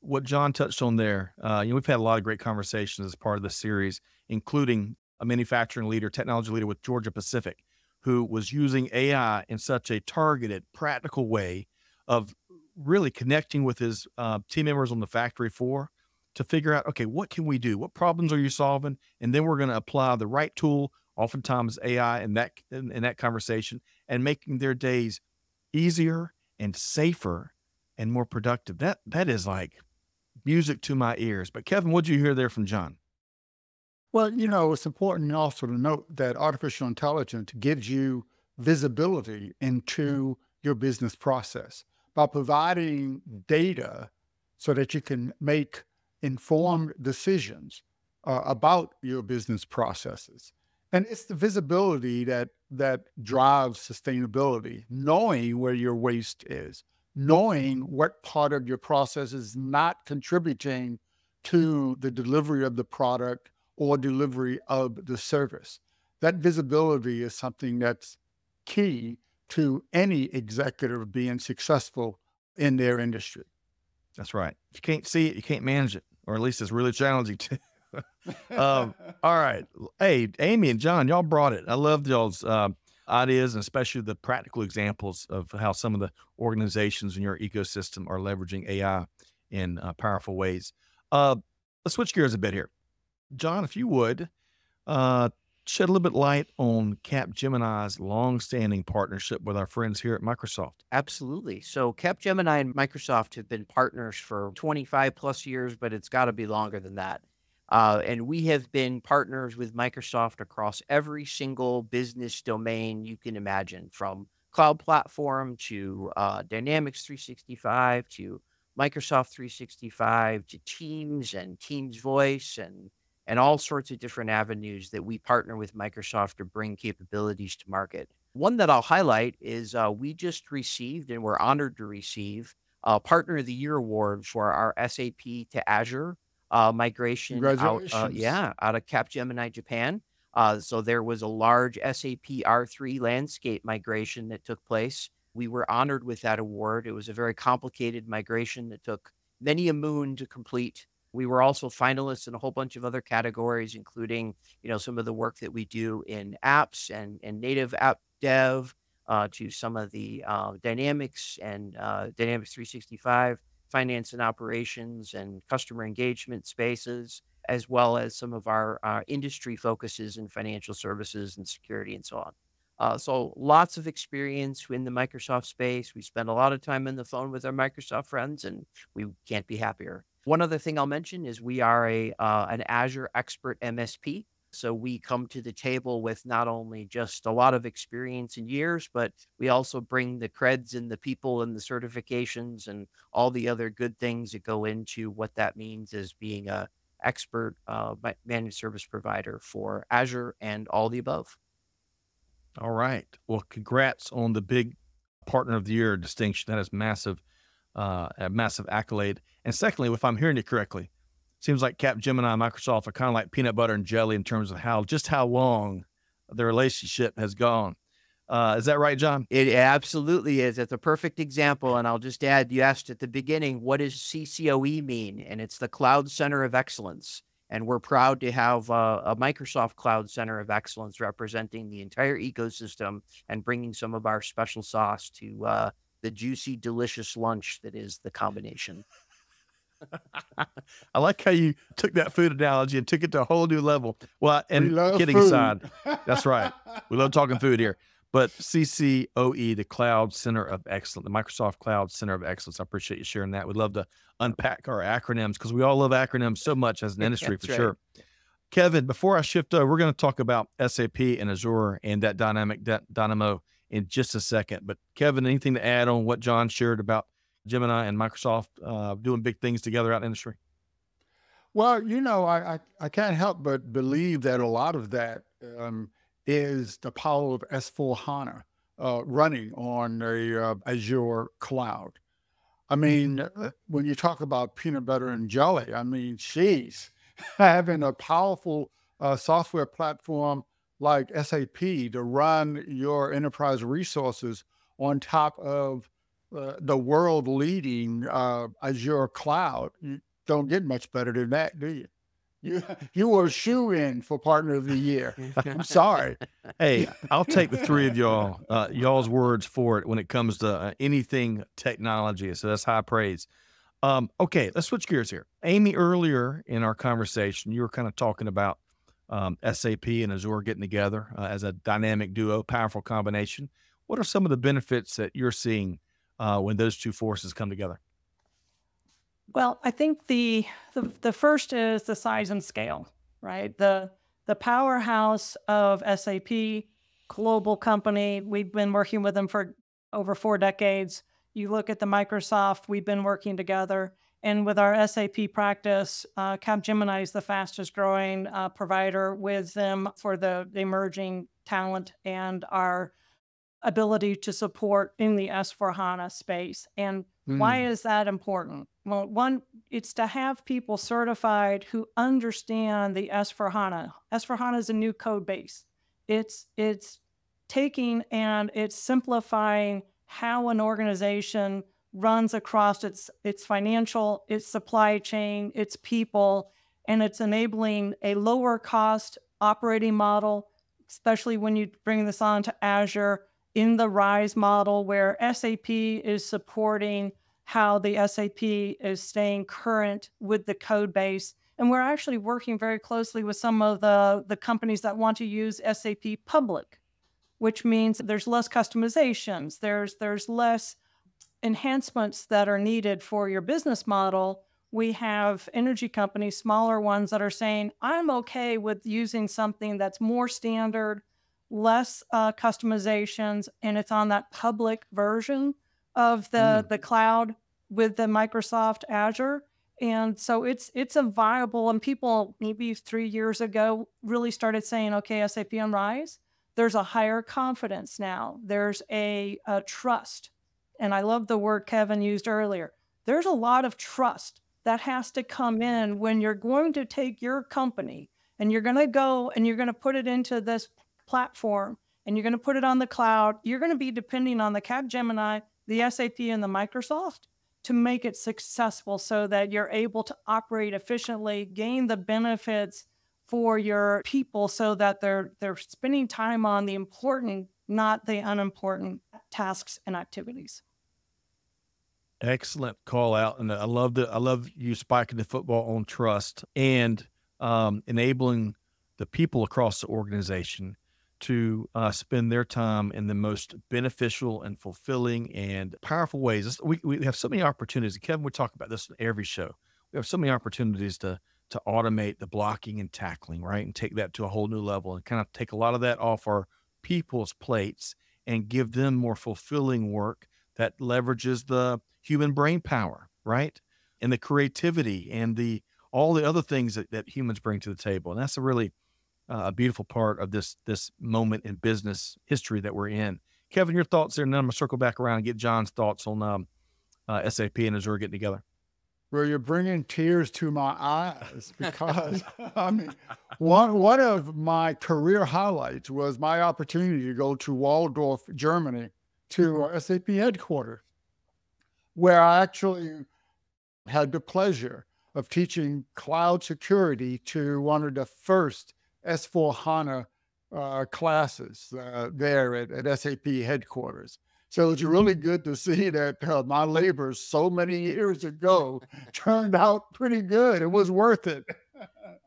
what John touched on there, we've had a lot of great conversations as part of this series, including a manufacturing leader, technology leader with Georgia Pacific, who was using AI in such a targeted, practical way of really connecting with his team members on the factory floor to figure out, okay, what can we do? What problems are you solving? And then we're going to apply the right tool, oftentimes AI, in that conversation, and making their days easier and safer and more productive. That is like music to my ears. But Kevin, what'd you hear there from John? Well, it's important also to note that artificial intelligence gives you visibility into your business process by providing data so that you can make informed decisions about your business processes. And it's the visibility that drives sustainability, knowing where your waste is, knowing what part of your process is not contributing to the delivery of the product or delivery of the service. That visibility is something that's key to any executive being successful in their industry. That's right. If you can't see it, you can't manage it, or at least it's really challenging to. All right. Hey, Amy and John, y'all brought it. I loved y'all's ideas, and especially the practical examples of how some of the organizations in your ecosystem are leveraging AI in powerful ways. Let's switch gears a bit here. John, if you would, shed a little bit light on Capgemini's long-standing partnership with our friends here at Microsoft. Absolutely. So Capgemini and Microsoft have been partners for 25 plus years, but it's got to be longer than that. And we have been partners with Microsoft across every single business domain you can imagine, from cloud platform to Dynamics 365 to Microsoft 365 to Teams and Teams Voice and all sorts of different avenues that we partner with Microsoft to bring capabilities to market. One that I'll highlight is we just received, and we're honored to receive, a Partner of the Year award for our SAP to Azure migration out, Congratulations. out of Capgemini, Japan. So there was a large SAP R3 landscape migration that took place. We were honored with that award. It was a very complicated migration that took many a moon to complete. We were also finalists in a whole bunch of other categories, including, some of the work that we do in apps and native app dev, to some of the Dynamics and Dynamics 365 finance and operations and customer engagement spaces, as well as some of our industry focuses in financial services and security and so on. So lots of experience in the Microsoft space. We spend a lot of time on the phone with our Microsoft friends, and we can't be happier. One other thing I'll mention is we are an Azure expert MSP. So we come to the table with not only just a lot of experience in years, but we also bring the creds and the people and the certifications and all the other good things that go into what that means as being a expert managed service provider for Azure and all the above. All right. Well, congrats on the big Partner of the Year distinction. That is massive, a massive accolade. And secondly, if I'm hearing you correctly, seems like Capgemini and Microsoft are kind of like peanut butter and jelly in terms of how long the relationship has gone. Is that right, John? It absolutely is. It's a perfect example. And I'll just add, you asked at the beginning, what does CCOE mean? And it's the Cloud Center of Excellence. And we're proud to have a Microsoft Cloud Center of Excellence representing the entire ecosystem and bringing some of our special sauce to the juicy, delicious lunch that is the combination. I like how you took that food analogy and took it to a whole new level. Well, and kidding food. aside, that's right. We love talking food here. But CCOE, the Cloud Center of Excellence, the Microsoft Cloud Center of Excellence. I appreciate you sharing that. We'd love to unpack our acronyms because we all love acronyms so much as an industry for sure. Kevin, before I shift over, we're going to talk about SAP and Azure and that dynamo in just a second. But Kevin, anything to add on what John shared about Gemini and Microsoft doing big things together out in the industry? Well, I can't help but believe that a lot of that is the power of S/4HANA running on the Azure cloud. I mean, when you talk about peanut butter and jelly, I mean, geez, having a powerful software platform like SAP to run your enterprise resources on top of the world-leading Azure cloud, you don't get much better than that, do you? You were a shoo-in for Partner of the Year. I'm sorry. Hey, I'll take the three of y'all, y'all's words for it when it comes to anything technology. So that's high praise. Okay, let's switch gears here. Amy, earlier in our conversation, you were kind of talking about SAP and Azure getting together as a dynamic duo, powerful combination. What are some of the benefits that you're seeing when those two forces come together? Well, I think the first is the size and scale, right? The powerhouse of SAP, global company. We've been working with them for over 4 decades. You look at the Microsoft, we've been working together. And with our SAP practice, Capgemini is the fastest growing provider with them for the emerging talent and our ability to support in the S/4HANA space. And why is that important? Well, one, it's to have people certified who understand the S/4HANA. S/4HANA is a new code base. It's taking and it's simplifying how an organization runs across its financial, its supply chain, its people, and it's enabling a lower cost operating model especially when you bring this on to Azure in the RISE model, where SAP is supporting how the SAP is staying current with the code base. And we're actually working very closely with some of the companies that want to use SAP Public, which means there's less customizations, there's less enhancements that are needed for your business model. We have energy companies, smaller ones, that are saying, I'm okay with using something that's more standard, less customizations, and it's on that public version of the cloud with the Microsoft Azure. And so it's a viable, and people maybe 3 years ago really started saying, okay, SAP on RISE, there's a higher confidence now. There's a trust. And I love the word Kevin used earlier. There's a lot of trust that has to come in when you're going to take your company and you're going to go and you're going to put it into this platform and you're going to put it on the cloud. You're going to be depending on the Capgemini, the SAP, and the Microsoft to make it successful so that you're able to operate efficiently, gain the benefits for your people so that they're spending time on the important, not the unimportant tasks and activities. Excellent call out. And I love you spiking the football on trust and enabling the people across the organization to spend their time in the most beneficial and fulfilling and powerful ways. We have so many opportunities. Kevin, we talk about this in every show. We have so many opportunities to automate the blocking and tackling, right? And take that to a whole new level and kind of take a lot of that off our people's plates and give them more fulfilling work that leverages the human brain power, right? And the creativity and all the other things that humans bring to the table. And that's a really a beautiful part of this moment in business history that we're in. Kevin, your thoughts there, and then I'm going to circle back around and get John's thoughts on SAP and Azure getting together. Well, you're bringing tears to my eyes because, I mean, one of my career highlights was my opportunity to go to Waldorf, Germany, to SAP headquarters, where I actually had the pleasure of teaching cloud security to one of the first S/4HANA classes there at SAP headquarters. So it's really good to see that my labors so many years ago turned out pretty good. It was worth it.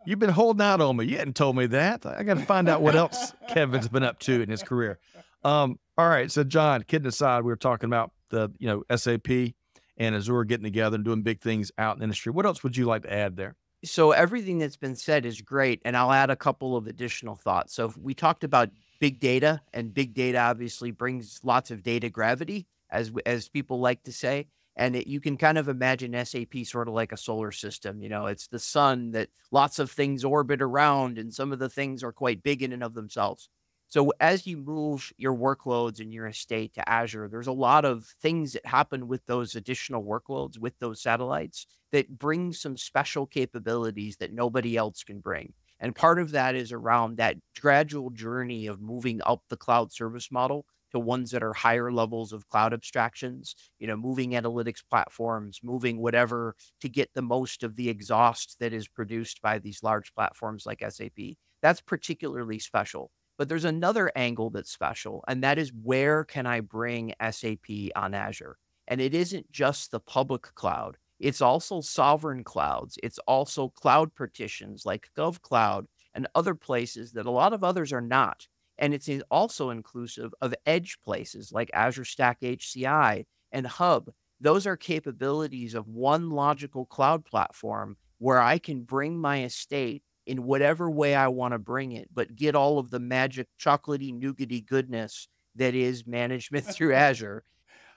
You've been holding out on me. You hadn't told me that. I got to find out what else Kevin's been up to in his career. All right. So John, kidding aside, we were talking about the SAP and Azure getting together and doing big things out in the industry. What else would you like to add there? So everything that's been said is great, and I'll add a couple of additional thoughts. So we talked about big data, and big data obviously brings lots of data gravity, as people like to say. And you can kind of imagine SAP sort of like a solar system. It's the sun that lots of things orbit around, and some of the things are quite big in and of themselves. So as you move your workloads in your estate to Azure, there's a lot of things that happen with those additional workloads, with those satellites, that bring some special capabilities that nobody else can bring. And part of that is around that gradual journey of moving up the cloud service model to ones that are higher levels of cloud abstractions, moving analytics platforms, moving whatever to get the most of the exhaust that is produced by these large platforms like SAP. That's particularly special. But there's another angle that's special, and that is, where can I bring SAP on Azure? And it isn't just the public cloud. It's also sovereign clouds. It's also cloud partitions like GovCloud and other places that a lot of others are not. And it's also inclusive of edge places like Azure Stack HCI and Hub. Those are capabilities of one logical cloud platform where I can bring my estate in whatever way I want to bring it, but get all of the magic chocolatey nougaty goodness that is management through Azure.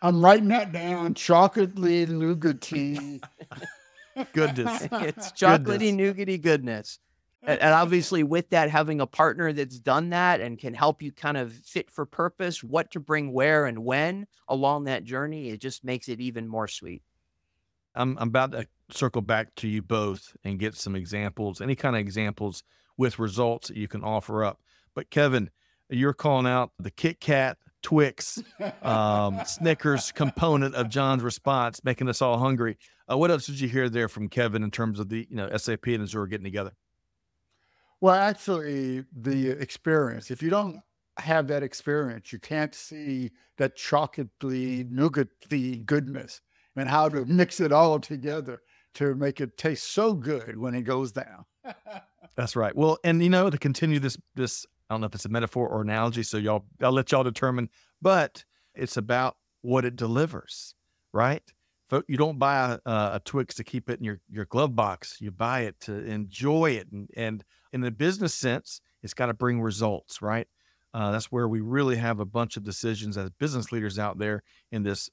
I'm writing that down. Chocolatey nougaty goodness. It's chocolatey nougaty goodness. And obviously with that, having a partner that's done that and can help you kind of fit for purpose, what to bring where and when along that journey, it just makes it even more sweet. I'm about to circle back to you both and get some examples, any kind of examples with results that you can offer up. But Kevin, you're calling out the Kit Kat, Twix, Snickers component of John's response, making us all hungry. What else did you hear there from Kevin in terms of the SAP and Azure getting together? Well, actually, the experience, if you don't have that experience, you can't see that chocolatey, nougaty goodness and how to mix it all together to make it taste so good when it goes down. That's right. Well, and to continue this, I don't know if it's a metaphor or analogy, so I'll let y'all determine, but it's about what it delivers, right? You don't buy a Twix to keep it in your glove box. You buy it to enjoy it. And in the business sense, it's got to bring results, right? That's where we really have a bunch of decisions as business leaders out there in this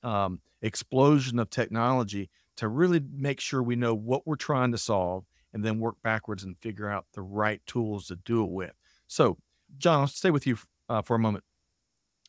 explosion of technology to really make sure we know what we're trying to solve and then work backwards and figure out the right tools to do it with. So, John, I'll stay with you for a moment.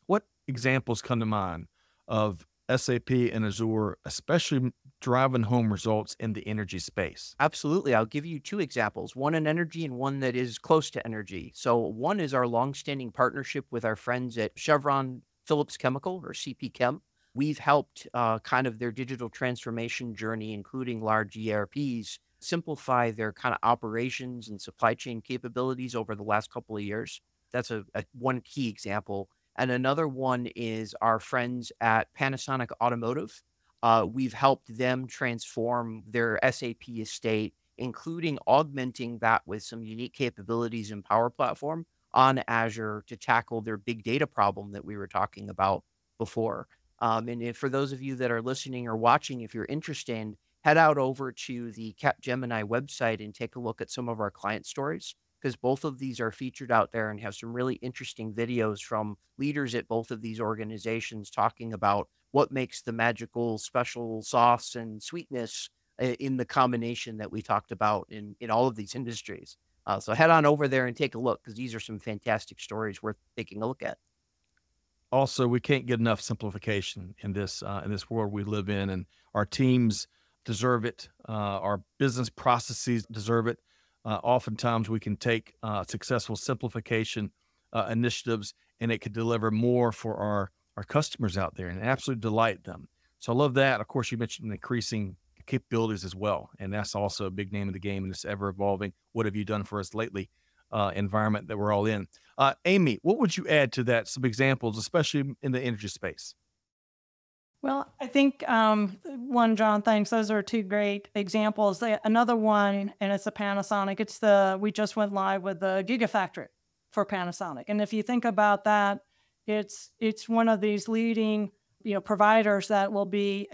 What examples come to mind of SAP and Azure, especially driving home results in the energy space? Absolutely. I'll give you two examples, one in energy and one that is close to energy. So one is our longstanding partnership with our friends at Chevron, Phillips Chemical, or CP Chem. We've helped kind of their digital transformation journey, including large ERPs, simplify their kind of operations and supply chain capabilities over the last couple of years. That's a one key example. And another one is our friends at Panasonic Automotive. We've helped them transform their SAP estate, including augmenting that with some unique capabilities in Power Platform on Azure to tackle their big data problem that we were talking about before. For those of you that are listening or watching, if you're interested, head out over to the Capgemini website and take a look at some of our client stories, because both of these are featured out there and have some really interesting videos from leaders at both of these organizations talking about what makes the magical special sauce and sweetness in the combination that we talked about in all of these industries. So head on over there and take a look, because these are some fantastic stories worth taking a look at. Also, we can't get enough simplification in this world we live in, and our teams deserve it. Our business processes deserve it. Oftentimes, we can take successful simplification initiatives, and it could deliver more for our customers out there and absolutely delight them. So I love that. Of course, you mentioned increasing capabilities as well, and that's also a big name of the game in this ever evolving "what have you done for us lately" environment that we're all in. Amy, what would you add to that? Some examples, especially in the energy space. Well, I think one, John, thanks. Those are two great examples. Another one, and it's a Panasonic. We just went live with the Gigafactory for Panasonic, and if you think about that, it's one of these leading providers that will be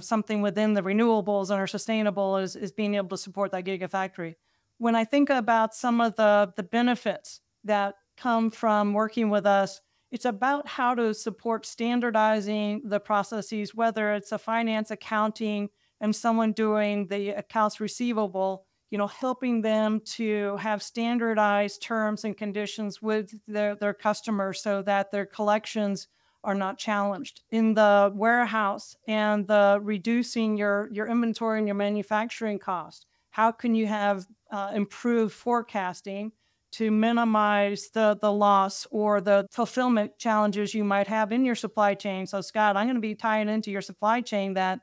something within the renewables and are sustainable is being able to support that Gigafactory. When I think about some of the benefits that come from working with us, it's about how to support standardizing the processes, whether it's a finance, accounting, and someone doing the accounts receivable, helping them to have standardized terms and conditions with their customers so that their collections are not challenged. In the warehouse and the reducing your inventory and your manufacturing cost, how can you have improved forecasting to minimize the loss or the fulfillment challenges you might have in your supply chain? So, Scott, I'm going to be tying into your supply chain that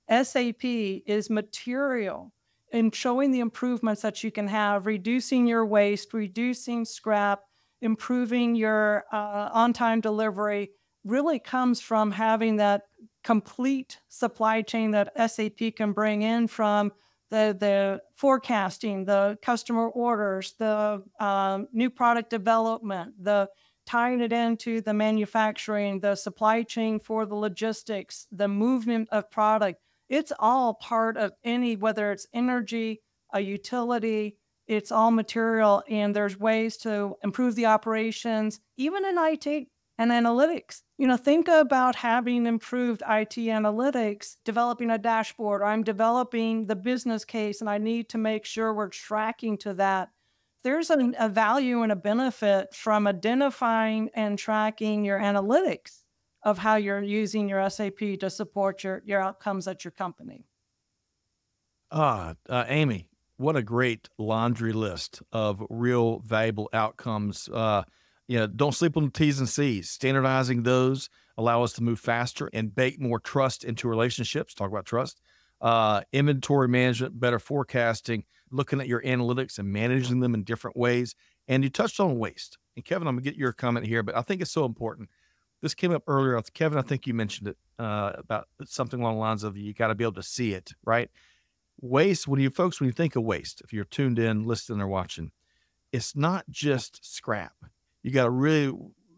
SAP is material in showing the improvements that you can have, reducing your waste, reducing scrap, improving your on-time delivery, really comes from having that complete supply chain that SAP can bring in, from the forecasting, the customer orders, the new product development, the tying it into the manufacturing, the supply chain for the logistics, the movement of product. It's all part of whether it's energy, a utility, it's all material, and there's ways to improve the operations, even in IT and analytics. Think about having improved IT analytics, developing a dashboard, or I'm developing the business case and I need to make sure we're tracking to that. There's a value and a benefit from identifying and tracking your analytics of how you're using your SAP to support your outcomes at your company. Amy, what a great laundry list of real valuable outcomes. Don't sleep on the T's and C's. Standardizing those allow us to move faster and bake more trust into relationships. Talk about trust. Inventory management, better forecasting, looking at your analytics and managing them in different ways. And you touched on waste. And Kevin, I'm gonna get your comment here, but I think it's so important. This came up earlier. Kevin, I think you mentioned it about something along the lines of you got to be able to see it, right? Waste, when you think of waste, if you're tuned in, listening, or watching, it's not just scrap. You got to really,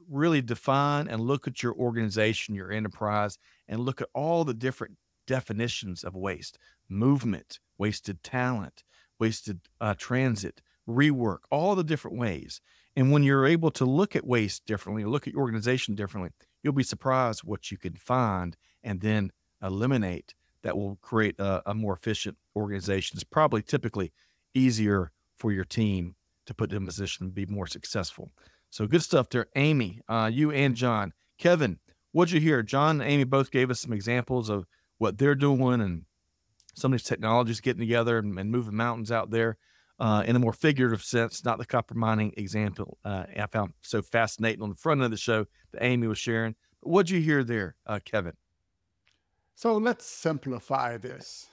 really define and look at your organization, your enterprise, and look at all the different definitions of waste: movement, wasted talent, wasted transit, rework, all the different ways. And when you're able to look at waste differently, look at your organization differently, you'll be surprised what you can find and then eliminate that will create a more efficient organization. It's probably typically easier for your team to put in a position to be more successful. So good stuff there. Amy, you and John. Kevin, what'd you hear? John and Amy both gave us some examples of what they're doing and some of these technologies getting together and moving mountains out there in a more figurative sense, not the copper mining example I found so fascinating on the front end of the show that Amy was sharing. But what'd you hear there, Kevin? So let's simplify this.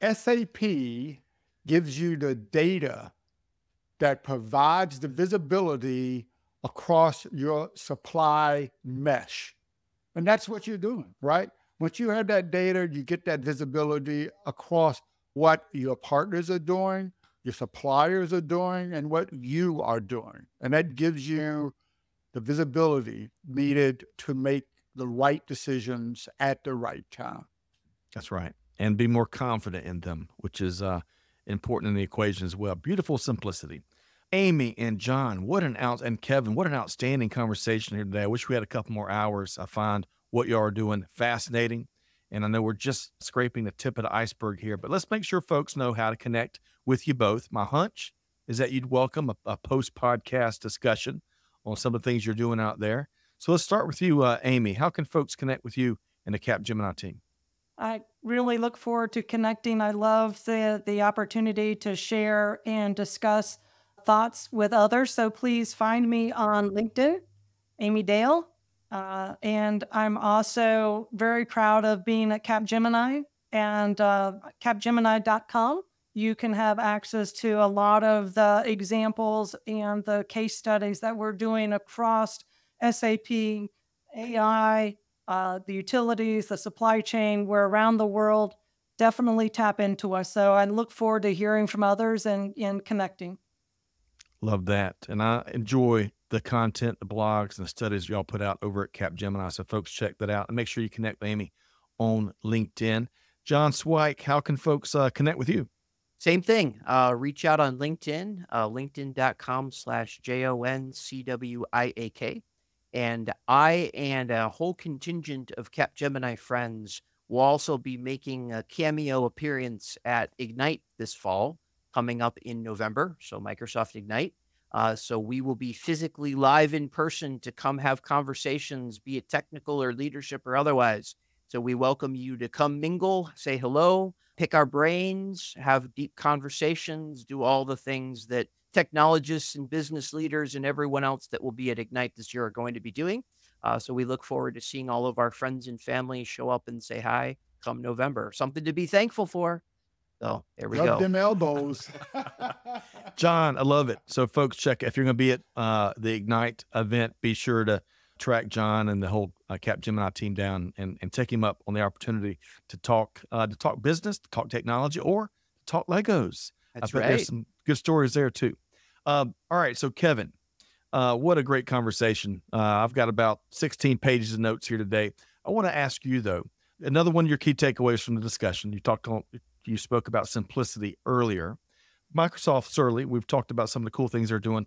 SAP gives you the data that provides the visibility across your supply mesh. And that's what you're doing, right? Once you have that data, you get that visibility across what your partners are doing, your suppliers are doing, and what you are doing. And that gives you the visibility needed to make the right decisions at the right time. That's right. And be more confident in them, which is important in the equation as well. Beautiful simplicity. Amy and John, and Kevin, what an outstanding conversation here today. I wish we had a couple more hours. I find what you are doing fascinating. And I know we're just scraping the tip of the iceberg here, but let's make sure folks know how to connect with you both. My hunch is that you'd welcome a post-podcast discussion on some of the things you're doing out there. So let's start with you, Amy. How can folks connect with you and the Capgemini team? I really look forward to connecting. I love the opportunity to share and discuss thoughts with others. So please find me on LinkedIn, Amy Dale. And I'm also very proud of being at Capgemini and capgemini.com. You can have access to a lot of the examples and the case studies that we're doing across SAP, AI, the utilities, the supply chain. We're around the world. Definitely tap into us. So I look forward to hearing from others and connecting. Love that. And I enjoy the content, the blogs, and the studies y'all put out over at Capgemini. So folks, check that out and make sure you connect with Amy on LinkedIn. John Swike, how can folks connect with you? Same thing. Reach out on LinkedIn, linkedin.com/JONCWIAK. And I and a whole contingent of Capgemini friends will also be making a cameo appearance at Ignite this fall, coming up in November. So Microsoft Ignite. So we will be physically live in person to come have conversations, be it technical or leadership or otherwise. So we welcome you to come mingle, say hello, pick our brains, have deep conversations, do all the things that technologists and business leaders and everyone else that will be at Ignite this year are going to be doing. So we look forward to seeing all of our friends and family show up and say hi come November. Something to be thankful for. So there we go. Rub them elbows. John, I love it. So folks, check if you're going to be at the Ignite event, be sure to track John and the whole Capgemini team down and take him up on the opportunity to talk business, to talk technology, or to talk Legos. That's I bet there's some good stories there too. All right. So Kevin, what a great conversation. I've got about 16 pages of notes here today. I want to ask you though, another one of your key takeaways from the discussion. You spoke about simplicity earlier. Microsoft, certainly, we've talked about some of the cool things they're doing.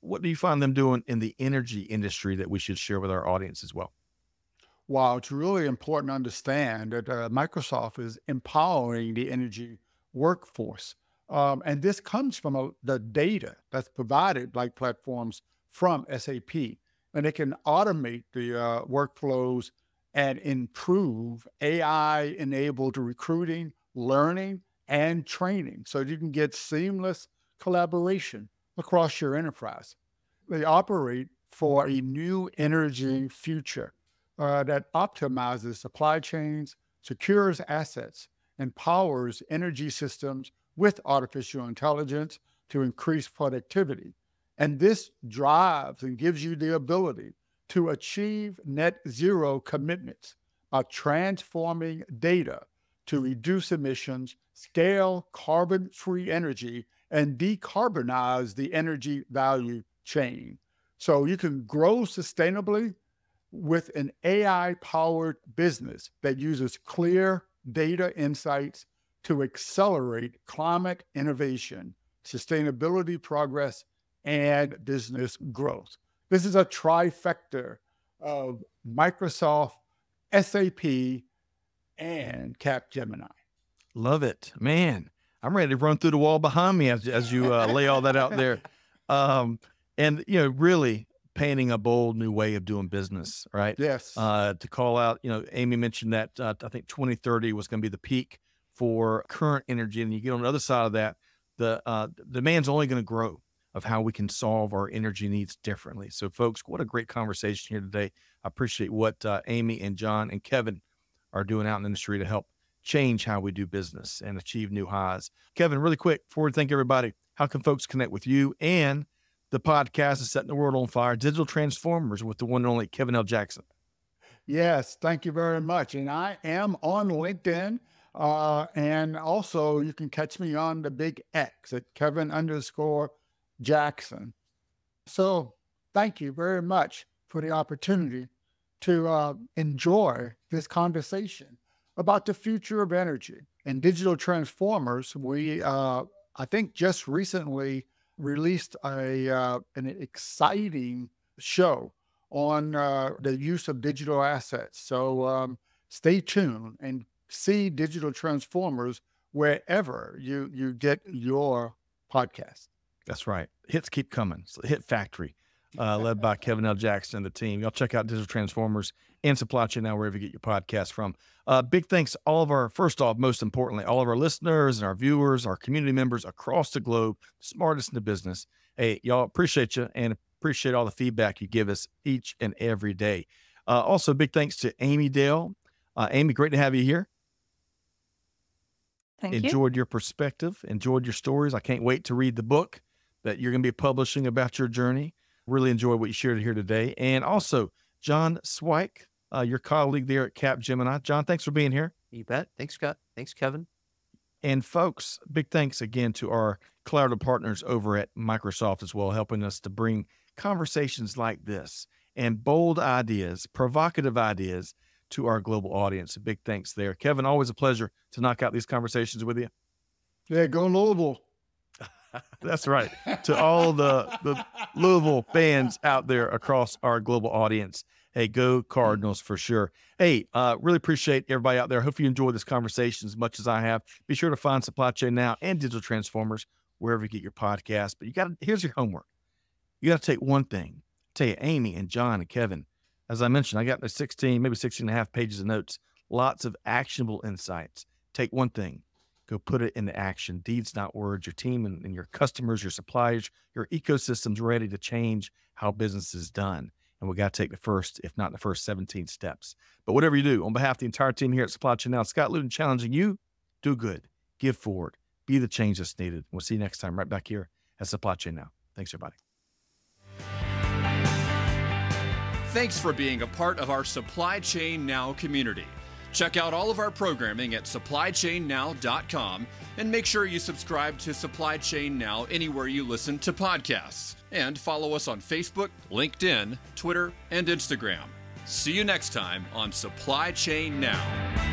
What do you find them doing in the energy industry that we should share with our audience as well? Wow, it's really important to understand that Microsoft is empowering the energy workforce. And this comes from the data that's provided like platforms from SAP. And it can automate the workflows and improve AI-enabled recruiting, learning, and training so you can get seamless collaboration across your enterprise. They operate for a new energy future that optimizes supply chains, secures assets, and powers energy systems with artificial intelligence to increase productivity. And this drives and gives you the ability to achieve net zero commitments by transforming data to reduce emissions, scale carbon-free energy, and decarbonize the energy value chain. So you can grow sustainably with an AI-powered business that uses clear data insights to accelerate climate innovation, sustainability progress, and business growth. This is a trifecta of Microsoft, SAP, and Capgemini. Love it, man. I'm ready to run through the wall behind me as you lay all that out there. And, you know, really painting a bold new way of doing business, right? Yes. To call out, you know, Amy mentioned that I think 2030 was going to be the peak for current energy. And you get on the other side of that, the demand's only going to grow of how we can solve our energy needs differently. So folks, what a great conversation here today. I appreciate what Amy and John and Kevin are doing out in the industry to help change how we do business and achieve new highs. Kevin, really quick, before we thank everybody, how can folks connect with you and the podcast is Setting the World on Fire, Digital Transformers with the one and only Kevin L. Jackson? Yes, thank you very much. And I am on LinkedIn. And also you can catch me on the big X at Kevin_Jackson. So thank you very much for the opportunity to enjoy this conversation about the future of energy and digital transformers. We, I think, just recently released an exciting show on the use of digital assets. So stay tuned and see Digital Transformers wherever you get your podcast. That's right. Hits keep coming. So Hit Factory, led by Kevin L. Jackson and the team. Y'all check out Digital Transformers and Supply Chain Now, wherever you get your podcast from. Big thanks to all of our, first off, most importantly, all of our listeners and our viewers, our community members across the globe, the smartest in the business. Hey, y'all, appreciate you and appreciate all the feedback you give us each and every day. Also, big thanks to Amy Dale. Amy, great to have you here. Thank you. Enjoyed your perspective, enjoyed your stories. I can't wait to read the book that you're going to be publishing about your journey. Really enjoyed what you shared here today. And also, John Swike, your colleague there at Capgemini. John, thanks for being here. You bet. Thanks, Scott. Thanks, Kevin. And folks, big thanks again to our collaborative partners over at Microsoft as well, helping us to bring conversations like this and bold ideas, provocative ideas to our global audience. A big thanks there. Kevin, always a pleasure to knock out these conversations with you. Yeah, go Louisville. That's right. To all the Louisville fans out there across our global audience, hey, go Cardinals for sure. Hey, really appreciate everybody out there. Hope you enjoyed this conversation as much as I have. Be sure to find Supply Chain Now and Digital Transformers wherever you get your podcast. But here's your homework. You got to take one thing. Tell you, Amy and John and Kevin, as I mentioned, I got the 16 and a half pages of notes, lots of actionable insights. Take one thing, go put it into action. Deeds, not words. Your team and your customers, your suppliers, your ecosystem's ready to change how business is done. And we got to take the first, if not the first 17 steps. But whatever you do, on behalf of the entire team here at Supply Chain Now, Scott Luton challenging you, do good, give forward, be the change that's needed. We'll see you next time right back here at Supply Chain Now. Thanks, everybody. Thanks for being a part of our Supply Chain Now community. Check out all of our programming at supplychainnow.com and make sure you subscribe to Supply Chain Now anywhere you listen to podcasts. And follow us on Facebook, LinkedIn, Twitter, and Instagram. See you next time on Supply Chain Now.